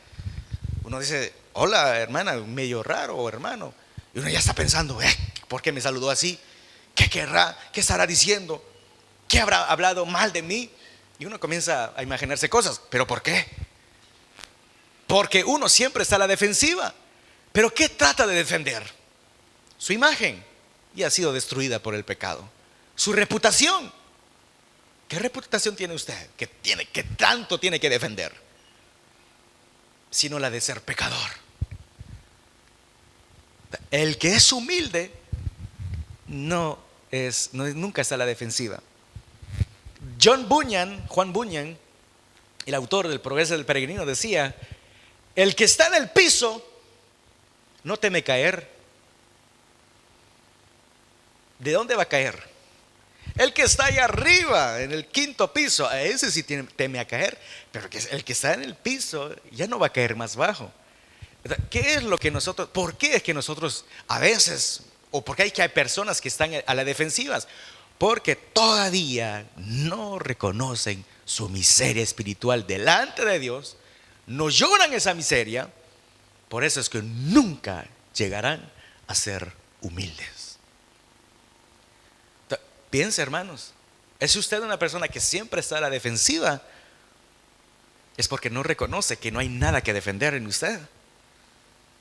Uno dice: hola, hermana, medio raro, hermano. Y uno ya está pensando: ¿por qué me saludó así? ¿Qué querrá? ¿Qué estará diciendo? ¿Qué habrá hablado mal de mí? Y uno comienza a imaginarse cosas. ¿Pero por qué? Porque uno siempre está a la defensiva. ¿Pero qué trata de defender? Su imagen. Y ha sido destruida por el pecado. Su reputación. ¿Qué reputación tiene usted? ¿Qué tanto tiene que defender? Sino la de ser pecador. El que es humilde nunca está a la defensiva. Juan Bunyan, el autor del Progreso del Peregrino, decía: el que está en el piso no teme caer. ¿De dónde va a caer? El que está allá arriba, en el quinto piso, a ese sí teme a caer. Pero el que está en el piso ya no va a caer más bajo. ¿Qué es lo que nosotros, por qué es que nosotros a veces, o por qué hay personas que están a la defensiva? Porque todavía no reconocen su miseria espiritual delante de Dios, no lloran esa miseria. Por eso es que nunca llegarán a ser humildes. Piensa, hermanos, ¿es usted una persona que siempre está a la defensiva? Es porque no reconoce que no hay nada que defender en usted.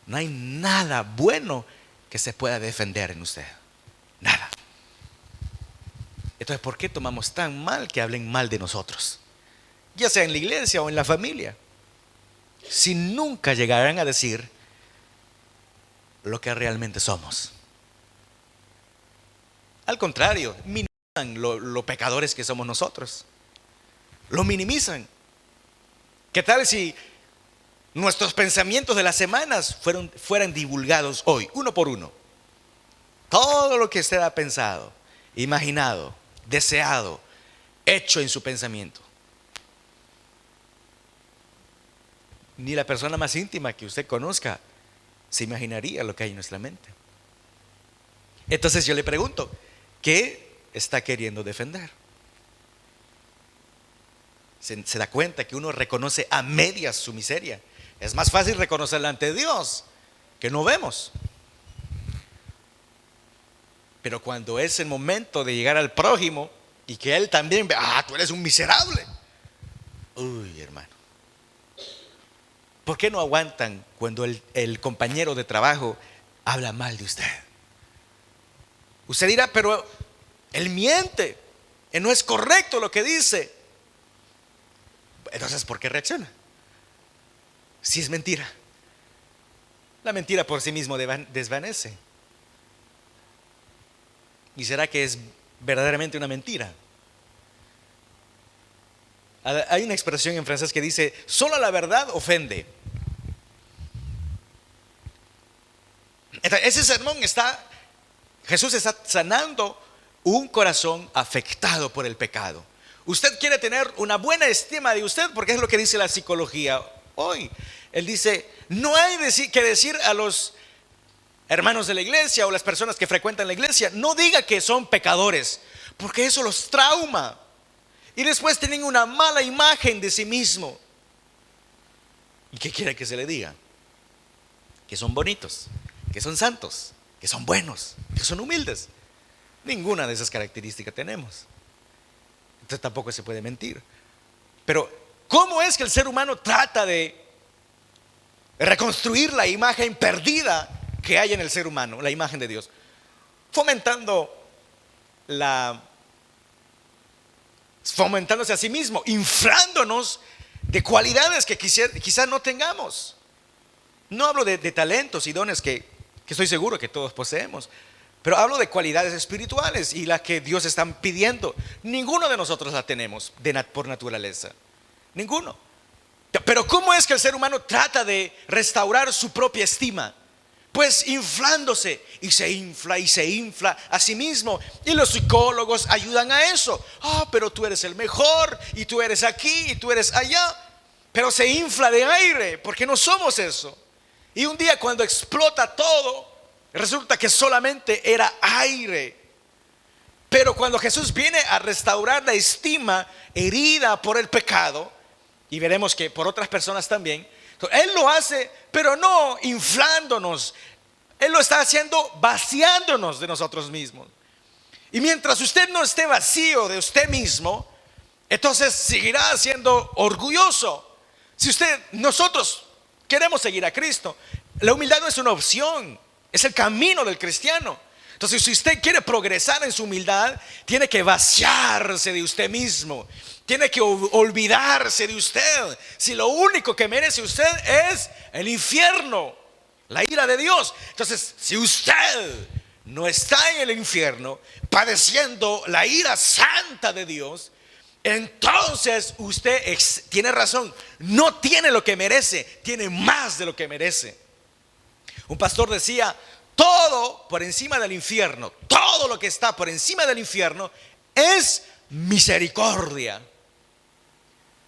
No hay nada bueno que se pueda defender en usted. Nada. Entonces, ¿por qué tomamos tan mal que hablen mal de nosotros? Ya sea en la iglesia o en la familia. Si nunca llegarán a decir lo que realmente somos. Al contrario, minimizan lo pecadores que somos nosotros. Lo minimizan. ¿Qué tal si nuestros pensamientos de las semanas fueran divulgados hoy, uno por uno? Todo lo que usted ha pensado, imaginado, deseado, hecho en su pensamiento. Ni la persona más íntima que usted conozca se imaginaría lo que hay en nuestra mente. Entonces yo le pregunto, ¿qué está queriendo defender? Se da cuenta que uno reconoce a medias su miseria. Es más fácil reconocerla ante Dios, que no vemos. Pero cuando es el momento de llegar al prójimo y que él también ve, tú eres un miserable. Uy, hermano. ¿Por qué no aguantan cuando el compañero de trabajo habla mal de usted? Usted dirá, pero él miente, no es correcto lo que dice. Entonces, ¿por qué reacciona? Si es mentira. La mentira por sí mismo desvanece. ¿Y será que es verdaderamente una mentira? Hay una expresión en francés que dice: solo la verdad ofende. Entonces, ese sermón Jesús está sanando un corazón afectado por el pecado. Usted quiere tener una buena estima de usted, porque es lo que dice la psicología hoy. Él dice: no hay que decir a los hermanos de la iglesia o las personas que frecuentan la iglesia, no diga que son pecadores, porque eso los trauma. Y después tienen una mala imagen de sí mismo. ¿Y qué quiere que se le diga? Que son bonitos, que son santos, que son buenos, que son humildes. Ninguna de esas características tenemos. Entonces tampoco se puede mentir. Pero ¿cómo es que el ser humano trata de reconstruir la imagen perdida que hay en el ser humano, la imagen de Dios? Fomentándose a sí mismo, inflándonos de cualidades que quizás no tengamos. No hablo de talentos y dones que estoy seguro que todos poseemos, pero hablo de cualidades espirituales y las que Dios está pidiendo. Ninguno de nosotros la tenemos por naturaleza. Ninguno. Pero ¿cómo es que el ser humano trata de restaurar su propia estima? Pues inflándose, y se infla a sí mismo. Y los psicólogos ayudan a eso. Pero tú eres el mejor, y tú eres aquí, y tú eres allá. Pero se infla de aire, porque no somos eso. Y un día cuando explota todo, resulta que solamente era aire. Pero cuando Jesús viene a restaurar la estima herida por el pecado, y veremos que por otras personas también, Él lo hace, pero no inflándonos. Él lo está haciendo vaciándonos de nosotros mismos. Y mientras usted no esté vacío de usted mismo, entonces seguirá siendo orgulloso. Nosotros queremos seguir a Cristo, la humildad no es una opción, es el camino del cristiano. Entonces, si usted quiere progresar en su humildad, tiene que vaciarse de usted mismo. Tiene que olvidarse de usted. Si lo único que merece usted es el infierno, la ira de Dios. Entonces, si usted no está en el infierno padeciendo la ira santa de Dios, entonces usted tiene razón, no tiene lo que merece, tiene más de lo que merece. Un pastor decía: todo por encima del infierno, todo lo que está por encima del infierno es misericordia.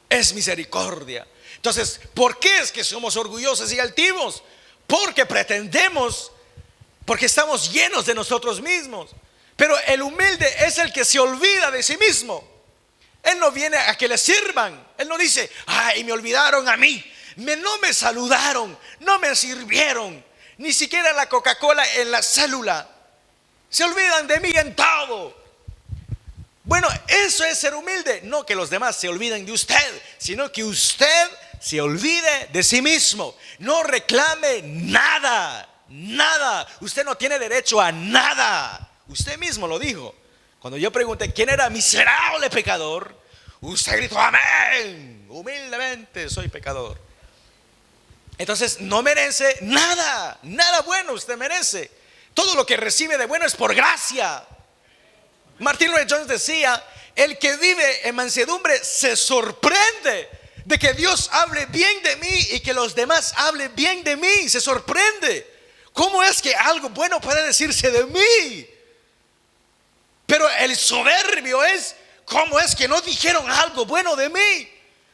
Es misericordia. Entonces, ¿por qué es que somos orgullosos y altivos? Porque pretendemos, porque estamos llenos de nosotros mismos. Pero el humilde es el que se olvida de sí mismo. Él no viene a que le sirvan. Él no dice: ay, me olvidaron a mí, no me saludaron, no me sirvieron, ni siquiera la Coca-Cola en la célula. Se olvidan de mí en todo. Bueno, eso es ser humilde. No que los demás se olviden de usted, sino que usted se olvide de sí mismo. No reclame nada, nada. Usted no tiene derecho a nada. Usted mismo lo dijo. Cuando yo pregunté quién era miserable pecador, usted gritó: amén, humildemente soy pecador. Entonces no merece nada, nada bueno usted merece. Todo lo que recibe de bueno es por gracia. Martin Lloyd Jones decía: el que vive en mansedumbre se sorprende de que Dios hable bien de mí y que los demás hablen bien de mí. Se sorprende. ¿Cómo es que algo bueno puede decirse de mí? Pero el soberbio es: ¿cómo es que no dijeron algo bueno de mí?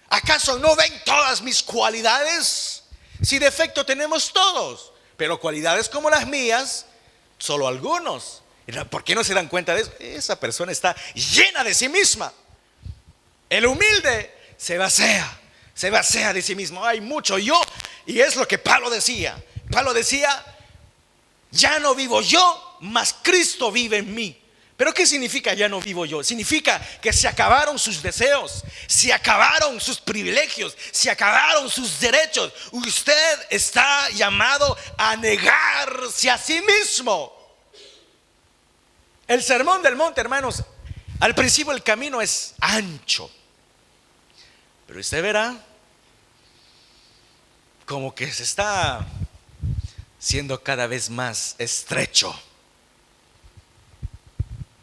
¿Acaso no ven todas mis cualidades? Si defecto tenemos todos, pero cualidades como las mías, solo algunos. ¿Por qué no se dan cuenta de eso? Esa persona está llena de sí misma. El humilde se vacía de sí mismo. Hay mucho yo. Y es lo que Pablo decía. Pablo decía: ya no vivo yo, mas Cristo vive en mí. ¿Pero qué significa ya no vivo yo? Significa que se acabaron sus deseos, se acabaron sus privilegios, se acabaron sus derechos. Usted está llamado a negarse a sí mismo. El sermón del monte, hermanos, al principio el camino es ancho, pero usted verá como que se está siendo cada vez más estrecho.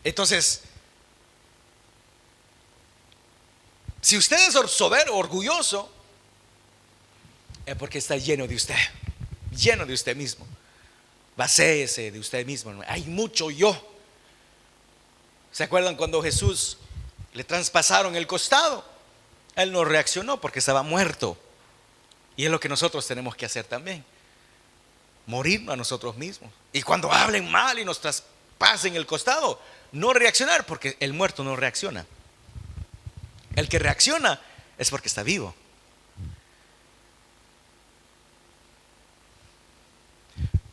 Entonces, si usted es soberbio, orgulloso, es porque está lleno de usted mismo. Vacíese de usted mismo. Hay mucho yo. ¿Se acuerdan cuando Jesús le traspasaron el costado? Él no reaccionó porque estaba muerto. Y es lo que nosotros tenemos que hacer también: morirnos a nosotros mismos. Y cuando hablen mal y nos traspasen el costado, no reaccionar, porque el muerto no reacciona. El que reacciona es porque está vivo.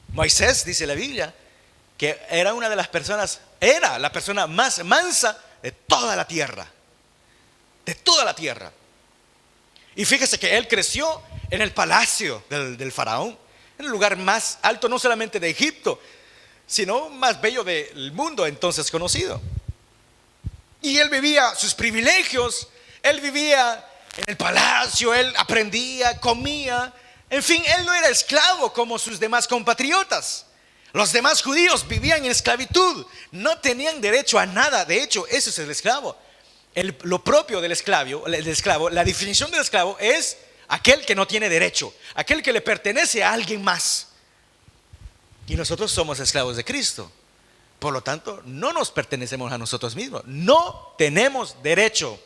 Moisés, dice la Biblia, que era una de las personas, era la persona más mansa de toda la tierra. De toda la tierra. Y fíjese que él creció en el palacio del faraón, en el lugar más alto, no solamente de Egipto, sino más bello del mundo entonces conocido. Y él vivía sus privilegios. Él vivía en el palacio, él aprendía, comía. En fin, él no era esclavo como sus demás compatriotas. Los demás judíos vivían en esclavitud, no tenían derecho a nada. De hecho, eso es el esclavo. Lo propio del esclavo, la definición del esclavo es aquel que no tiene derecho, aquel que le pertenece a alguien más. Y nosotros somos esclavos de Cristo. Por lo tanto, no nos pertenecemos a nosotros mismos. No tenemos derecho.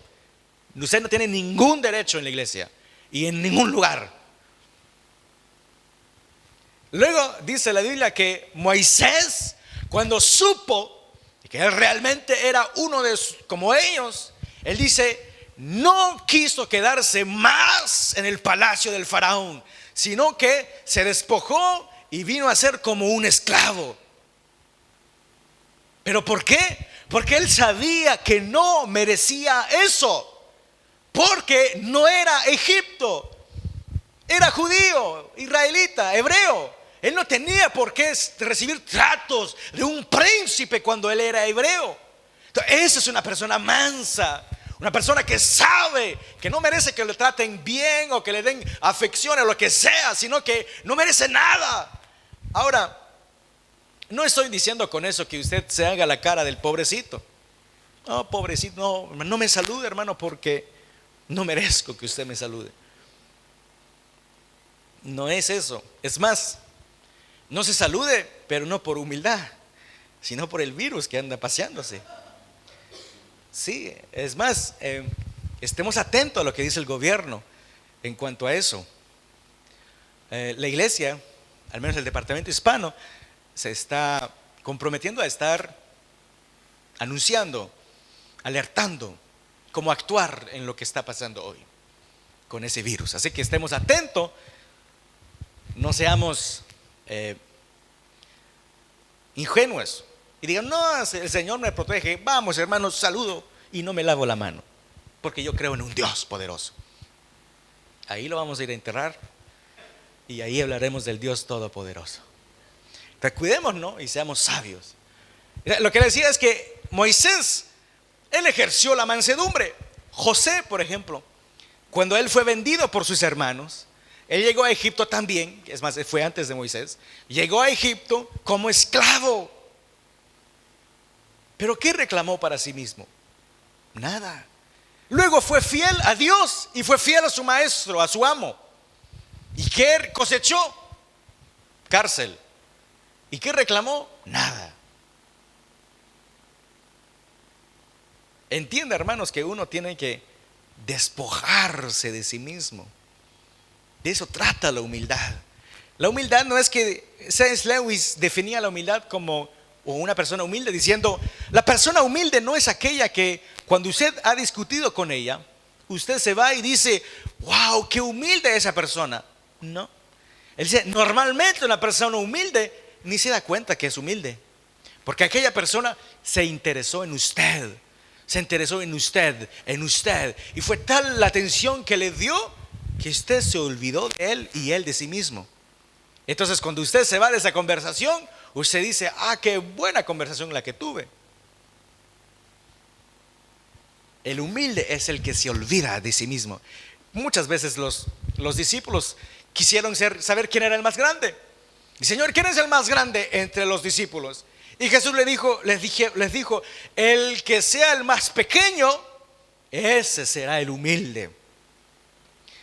Usted no tiene ningún derecho en la iglesia y en ningún lugar. Luego dice la Biblia que Moisés, cuando supo que él realmente era uno de como ellos, él dice: no quiso quedarse más en el palacio del faraón, sino que se despojó y vino a ser como un esclavo. ¿Pero por qué? Porque él sabía que no merecía eso. Porque no era Egipto, era judío, israelita, hebreo. Él no tenía por qué recibir tratos de un príncipe cuando él era hebreo. Entonces, esa es una persona mansa, una persona que sabe que no merece que le traten bien o que le den afección o lo que sea, sino que no merece nada. Ahora, no estoy diciendo con eso que usted se haga la cara del pobrecito. No, pobrecito, no me salude, hermano, porque no merezco que usted me salude. No es eso. Es más, no se salude, pero no por humildad, sino por el virus que anda paseándose. Sí, es más, estemos atentos a lo que dice el gobierno en cuanto a eso. La iglesia, al menos el departamento hispano, se está comprometiendo a estar anunciando, alertando cómo actuar en lo que está pasando hoy con ese virus. Así que estemos atentos, no seamos ingenuos y digan, no, el Señor me protege, vamos hermanos, saludo y no me lavo la mano, porque yo creo en un Dios poderoso. Ahí lo vamos a ir a enterrar y ahí hablaremos del Dios todopoderoso. Entonces cuidémonos y seamos sabios. Lo que le decía es que Moisés, él ejerció la mansedumbre. José, por ejemplo, cuando él fue vendido por sus hermanos, él llegó a Egipto también, es más, fue antes de Moisés, llegó a Egipto como esclavo. ¿Pero qué reclamó para sí mismo? Nada. Luego fue fiel a Dios y fue fiel a su maestro, a su amo. ¿Y qué cosechó? Cárcel. ¿Y qué reclamó? Nada. Entienda, hermanos, que uno tiene que despojarse de sí mismo. De eso trata la humildad. La humildad no es que C.S. Lewis definía la humildad como una persona humilde diciendo, la persona humilde no es aquella que cuando usted ha discutido con ella, usted se va y dice, wow, qué humilde esa persona. No. Él dice, normalmente una persona humilde ni se da cuenta que es humilde, porque aquella persona se interesó en usted. Se interesó en usted, y fue tal la atención que le dio que usted se olvidó de él y él de sí mismo. Entonces cuando usted se va de esa conversación, usted dice, qué buena conversación la que tuve. El humilde es el que se olvida de sí mismo. Muchas veces los discípulos quisieron saber quién era el más grande. Y Señor, ¿quién es el más grande entre los discípulos? Y Jesús les dijo, el que sea el más pequeño, ese será el humilde.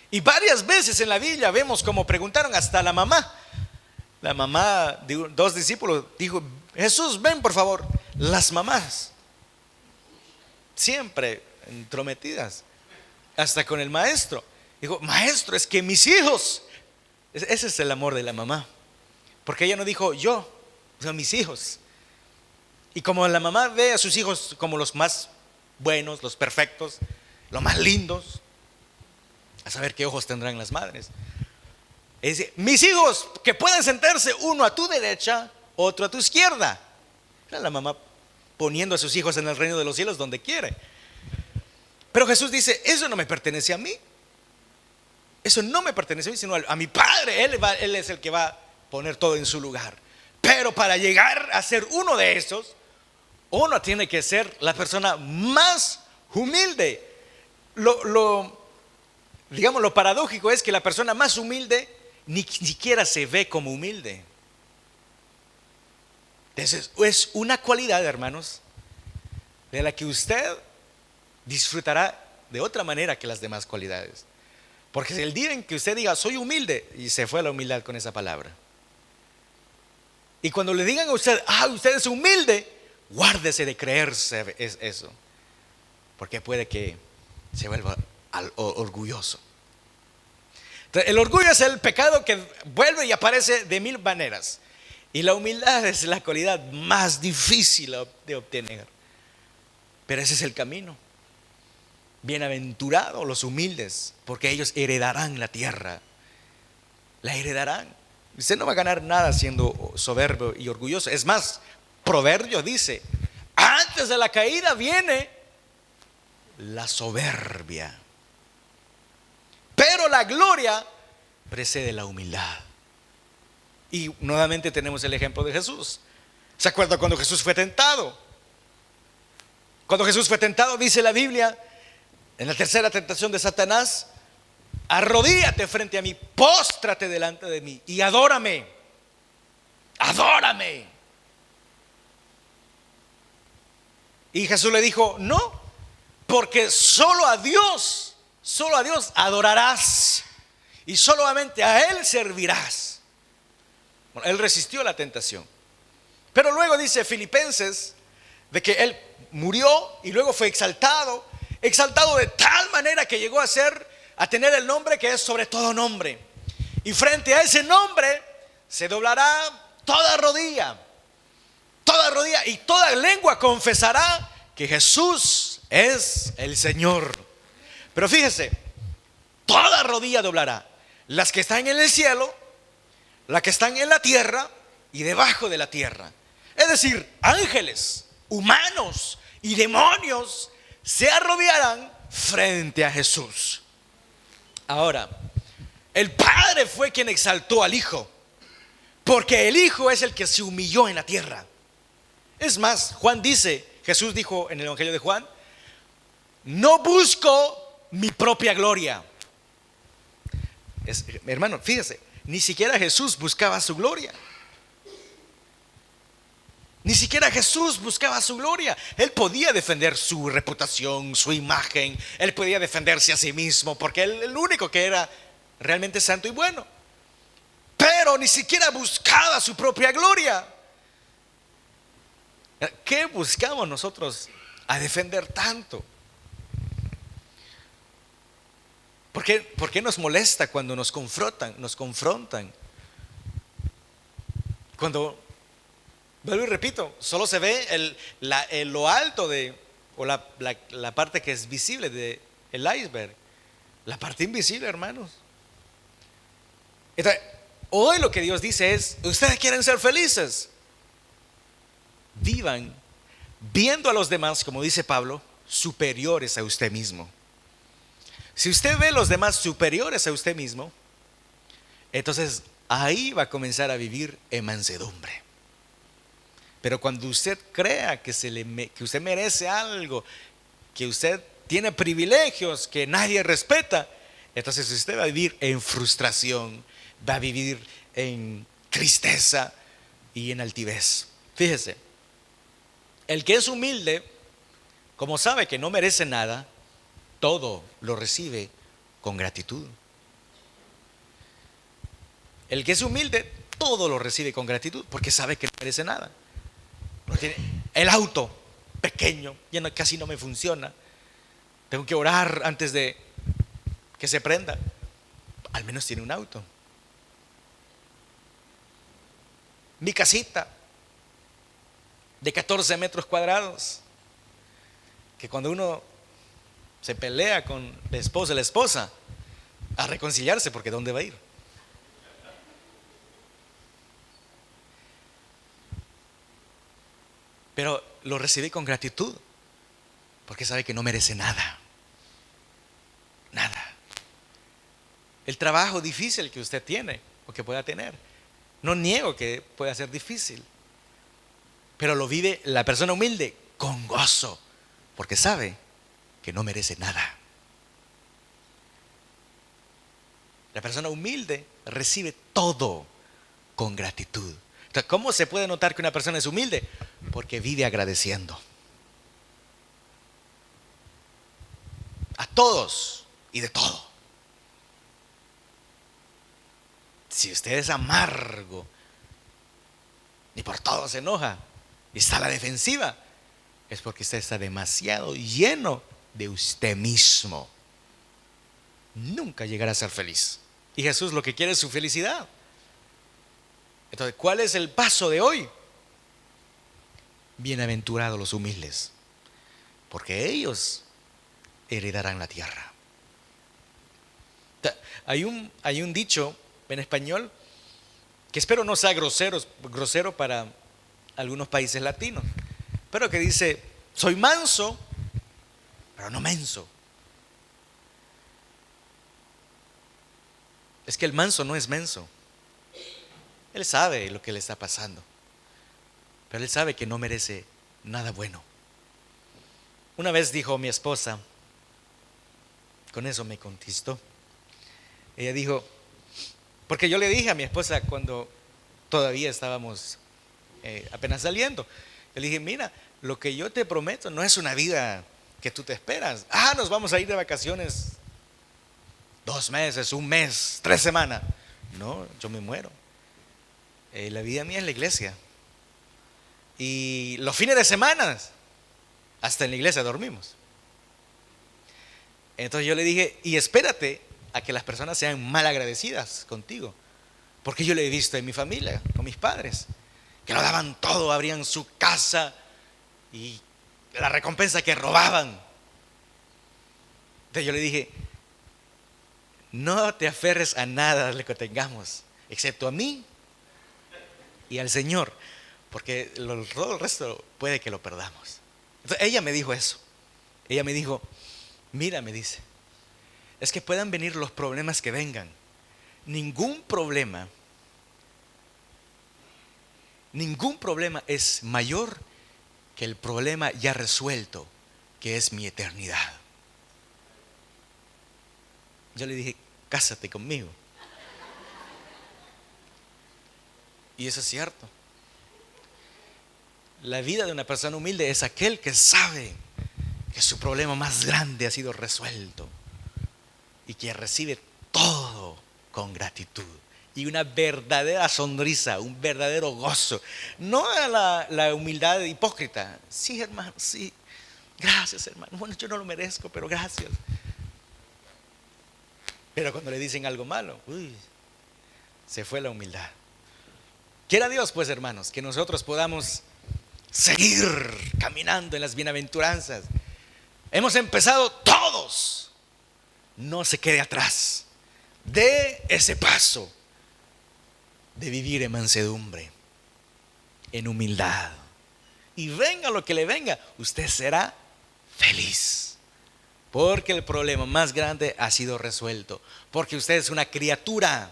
Y varias veces en la Biblia vemos como preguntaron hasta la mamá. La mamá de dos discípulos dijo, Jesús, ven por favor. Las mamás, siempre entrometidas, hasta con el maestro. Dijo, maestro, es que mis hijos. Ese es el amor de la mamá. Porque ella no dijo yo, son mis hijos. Y como la mamá ve a sus hijos como los más buenos, los perfectos, los más lindos, a saber qué ojos tendrán las madres. Es decir, mis hijos que pueden sentarse uno a tu derecha, otro a tu izquierda. Era la mamá poniendo a sus hijos en el reino de los cielos donde quiere. Pero Jesús dice, eso no me pertenece a mí. Eso no me pertenece a mí, sino a mi Padre. Él es el que va a poner todo en su lugar. Pero para llegar a ser uno de esos, uno tiene que ser la persona más humilde. Digamos, lo paradójico es que la persona más humilde ni siquiera se ve como humilde. Entonces, es una cualidad, hermanos, de la que usted disfrutará de otra manera que las demás cualidades. Porque el día en que usted diga, soy humilde, y se fue la humildad con esa palabra. Y cuando le digan a usted, usted es humilde, guárdese de creerse eso, porque puede que se vuelva orgulloso. Entonces, el orgullo es el pecado que vuelve y aparece de mil maneras, y la humildad es la cualidad más difícil de obtener, pero ese es el camino. Bienaventurados los humildes, porque ellos heredarán la tierra. La heredarán. Usted no va a ganar nada siendo soberbio y orgulloso. Es más, Proverbio dice, antes de la caída viene la soberbia, pero la gloria precede la humildad. Y nuevamente tenemos el ejemplo de Jesús. ¿Se acuerda cuando Jesús fue tentado? Cuando Jesús fue tentado, dice la Biblia, en la tercera tentación de Satanás, arrodíllate frente a mí, póstrate delante de mí y adórame. adórame. Y Jesús le dijo, no, porque solo a Dios adorarás y solamente a Él servirás. Bueno, Él resistió la tentación. Pero luego dice Filipenses de que Él murió y luego fue exaltado de tal manera que llegó a tener el nombre que es sobre todo nombre. Y frente a ese nombre se doblará toda rodilla y toda lengua confesará que Jesús es el Señor. Pero fíjese, toda rodilla doblará, las que están en el cielo, las que están en la tierra y debajo de la tierra. Es decir, ángeles, humanos y demonios se arrodillarán frente a Jesús. Ahora, el Padre fue quien exaltó al Hijo, porque el Hijo es el que se humilló en la tierra. Es más, Jesús dijo en el Evangelio de Juan, no busco mi propia gloria. Hermano, fíjese, ni siquiera Jesús buscaba su gloria. Ni siquiera Jesús buscaba su gloria. Él podía defender su reputación, su imagen. Él podía defenderse a sí mismo, porque él el único que era realmente santo y bueno. Pero ni siquiera buscaba su propia gloria. ¿Qué buscamos nosotros a defender tanto? ¿Por qué nos molesta cuando nos confrontan? Cuando, vuelvo y repito, solo se ve lo alto o la parte que es visible del iceberg. La parte invisible, hermanos. Entonces, hoy lo que Dios dice es, ustedes quieren ser felices, vivan viendo a los demás, como dice Pablo, superiores a usted mismo. Si usted ve a los demás superiores a usted mismo, entonces ahí va a comenzar a vivir en mansedumbre. Pero cuando usted crea que usted merece algo, que usted tiene privilegios que nadie respeta, entonces usted va a vivir en frustración, va a vivir en tristeza y en altivez. Fíjese, el que es humilde, como sabe que no merece nada, todo lo recibe con gratitud. El que es humilde, todo lo recibe con gratitud, porque sabe que no merece nada. El auto pequeño, casi no me funciona. Tengo que orar antes de que se prenda. Al menos tiene un auto. Mi casita de 14 metros cuadrados, que cuando uno se pelea con la esposa a reconciliarse, porque ¿dónde va a ir? Pero lo recibe con gratitud, porque sabe que no merece nada. Nada. El trabajo difícil que usted tiene o que pueda tener, no niego que pueda ser difícil, pero lo vive la persona humilde con gozo, porque sabe que no merece nada. La persona humilde recibe todo con gratitud. Entonces, ¿cómo se puede notar que una persona es humilde? Porque vive agradeciendo a todos y de todo. Si usted es amargo y por todo se enoja y está a la defensiva, es porque usted está demasiado lleno de usted mismo. Nunca llegará a ser feliz. Y Jesús lo que quiere es su felicidad. Entonces, ¿cuál es el paso de hoy? Bienaventurados los humildes, porque ellos heredarán la tierra. Hay un dicho en español que espero no sea grosero para algunos países latinos, pero que dice: soy manso, pero no menso. Es que el manso no es menso. Él sabe lo que le está pasando, pero él sabe que no merece nada bueno. Una vez dijo mi esposa, con eso me conquistó. Ella dijo, porque yo le dije a mi esposa cuando todavía estábamos apenas saliendo. Yo le dije, mira, lo que yo te prometo no es una vida que tú te esperas. Nos vamos a ir de vacaciones 2 meses, 1 mes, 3 semanas. No, yo me muero. La vida mía es la iglesia. Y los fines de semana, hasta en la iglesia dormimos. Entonces yo le dije, y espérate a que las personas sean mal agradecidas contigo. Porque yo lo he visto en mi familia, con mis padres, que lo daban todo, abrían su casa y la recompensa que robaban. Entonces yo le dije, no te aferres a nada de lo que tengamos, excepto a mí y al Señor, porque todo el resto puede que lo perdamos. Entonces ella me dijo eso. Ella me dijo, mira, me dice, es que puedan venir los problemas que vengan. Ningún problema es mayor que el problema ya resuelto, que es mi eternidad. Yo le dije, cásate conmigo. Y eso es cierto. La vida de una persona humilde es aquel que sabe que su problema más grande ha sido resuelto y que recibe todo con gratitud y una verdadera sonrisa, un verdadero gozo. No la humildad hipócrita. Sí, hermano, sí. Gracias, hermano. Bueno, yo no lo merezco, pero gracias. Pero cuando le dicen algo malo, se fue la humildad. Quiera Dios, pues, hermanos, que nosotros podamos seguir caminando en las bienaventuranzas. Hemos empezado todos. No se quede atrás. Dé ese paso de vivir en mansedumbre, en humildad. Y venga lo que le venga, usted será feliz. Porque el problema más grande ha sido resuelto. Porque usted es una criatura,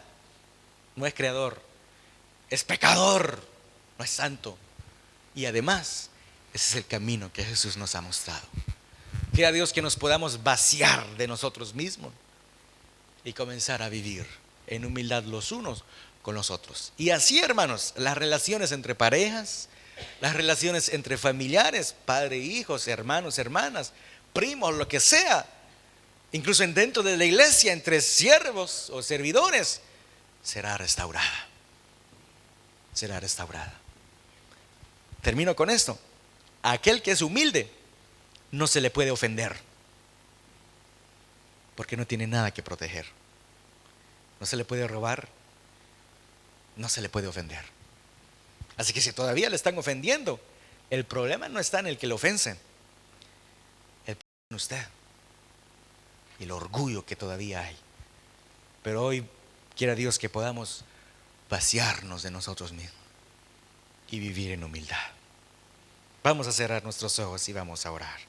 no es creador. Es pecador, no es santo. Y además, ese es el camino que Jesús nos ha mostrado. Quiera Dios que nos podamos vaciar de nosotros mismos y comenzar a vivir en humildad los unos con los otros. Y así, hermanos, las relaciones entre parejas, las relaciones entre familiares, padre, hijos, hermanos, hermanas, primos, lo que sea, incluso dentro de la iglesia, entre siervos o servidores, será restaurada. Será restaurada. Termino con esto. A aquel que es humilde no se le puede ofender, porque no tiene nada que proteger. No se le puede robar, no se le puede ofender. Así que si todavía le están ofendiendo, el problema no está en el que le ofensen, el problema es en usted y el orgullo que todavía hay. Pero hoy quiera Dios que podamos vaciarnos de nosotros mismos y vivir en humildad. Vamos a cerrar nuestros ojos y vamos a orar.